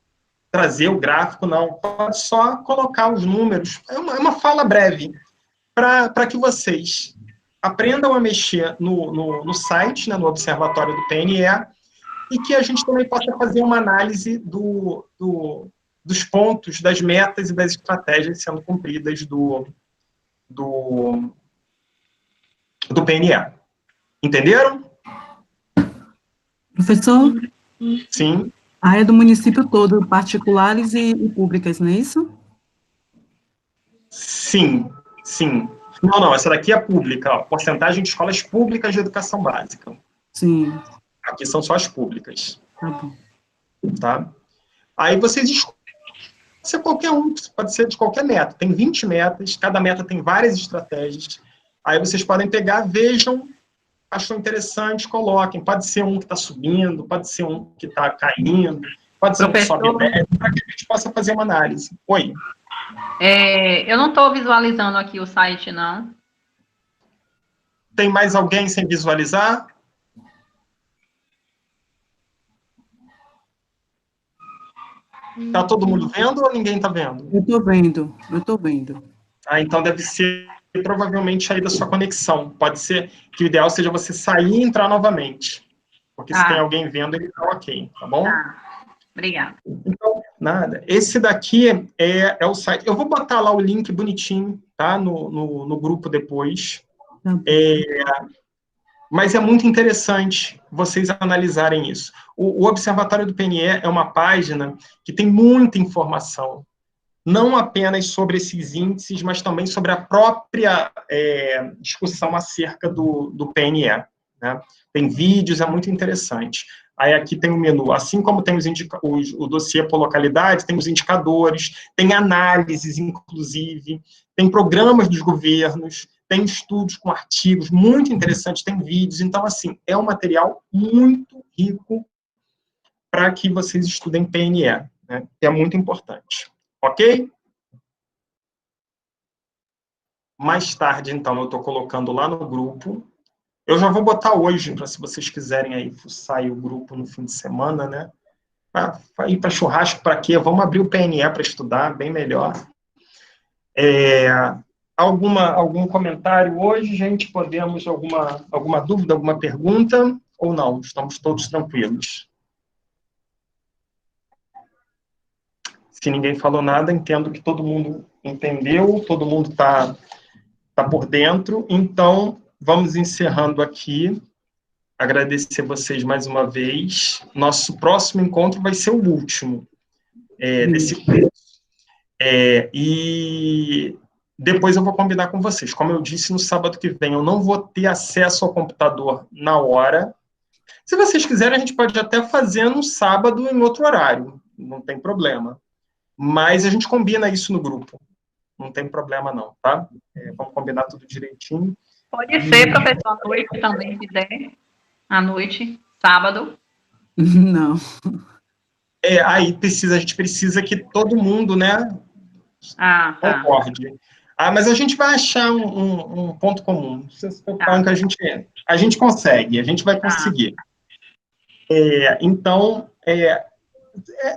[SPEAKER 1] trazer o gráfico, não. Pode só colocar os números. É uma fala breve para que vocês aprendam a mexer no site, né, no observatório do PNE, e que a gente também possa fazer uma análise dos pontos, das metas e das estratégias sendo cumpridas do PNE. Entenderam?
[SPEAKER 2] Professor?
[SPEAKER 1] Sim.
[SPEAKER 2] A área do município todo, particulares e públicas, não é isso?
[SPEAKER 1] Sim, sim. Não, essa daqui é pública, ó, porcentagem de escolas públicas de educação básica.
[SPEAKER 2] Sim.
[SPEAKER 1] Aqui são só as públicas.
[SPEAKER 2] Tá bom.
[SPEAKER 1] Tá? Aí vocês escolhem, pode ser qualquer um, pode ser de qualquer meta. Tem 20 metas, cada meta tem várias estratégias. Aí vocês podem pegar, vejam, achou interessante, coloquem. Pode ser um que está subindo, pode ser um que está caindo, pode ser um que sobe e desce, para que a gente possa fazer uma análise. Oi.
[SPEAKER 4] Eu não estou visualizando aqui o site, não.
[SPEAKER 1] Tem mais alguém sem visualizar? Está todo mundo vendo ou ninguém está vendo?
[SPEAKER 2] Eu estou vendo.
[SPEAKER 1] Ah, então deve ser provavelmente aí da sua conexão. Pode ser que o ideal seja você sair e entrar novamente. Porque se tem alguém vendo, ele está ok, tá bom?
[SPEAKER 4] Obrigada.
[SPEAKER 1] Então, nada. Esse daqui é o site. Eu vou botar lá o link bonitinho, tá? No grupo depois. Mas é muito interessante vocês analisarem isso. O Observatório do PNE é uma página que tem muita informação, não apenas sobre esses índices, mas também sobre a própria discussão acerca do PNE. Né? Tem vídeos, é muito interessante. Aí aqui tem o menu, assim como tem o dossiê por localidade, tem os indicadores, tem análises, inclusive, tem programas dos governos, tem estudos com artigos muito interessantes, tem vídeos. Então, assim, é um material muito rico para que vocês estudem PNE, né? Que é muito importante. Ok? Mais tarde, então, eu estou colocando lá no grupo. Eu já vou botar hoje, para se vocês quiserem aí sair o grupo no fim de semana, né? Para ir para churrasco, para quê? Vamos abrir o PNE para estudar, bem melhor. Algum comentário hoje, gente? Podemos, alguma dúvida, alguma pergunta? Ou não? Estamos todos tranquilos. Se ninguém falou nada, entendo que todo mundo entendeu, todo mundo está por dentro. Então, vamos encerrando aqui. Agradecer vocês mais uma vez. Nosso próximo encontro vai ser o último desse curso. E depois eu vou combinar com vocês. Como eu disse, no sábado que vem eu não vou ter acesso ao computador na hora. Se vocês quiserem, a gente pode até fazer no sábado em outro horário. Não tem problema. Mas a gente combina isso no grupo. Não tem problema não, tá? Vamos combinar tudo direitinho.
[SPEAKER 4] Pode ser, professor, à noite também, se der. À noite, sábado.
[SPEAKER 2] Não.
[SPEAKER 1] Aí a gente precisa que todo mundo, né,
[SPEAKER 4] Ah, tá.
[SPEAKER 1] concorde. Mas a gente vai achar um ponto comum. Não precisa se preocupar que a gente consegue, a gente vai conseguir. Então,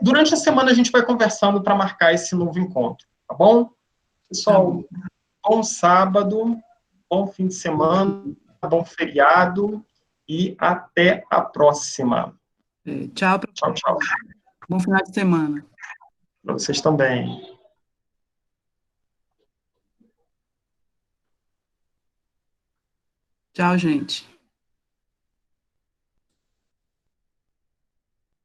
[SPEAKER 1] durante a semana a gente vai conversando para marcar esse novo encontro, tá bom? Pessoal, bom sábado, bom fim de semana, bom feriado e até a próxima.
[SPEAKER 2] Tchau,
[SPEAKER 1] Tchau, tchau.
[SPEAKER 2] bom final de semana.
[SPEAKER 1] Para vocês também.
[SPEAKER 2] Tchau, gente.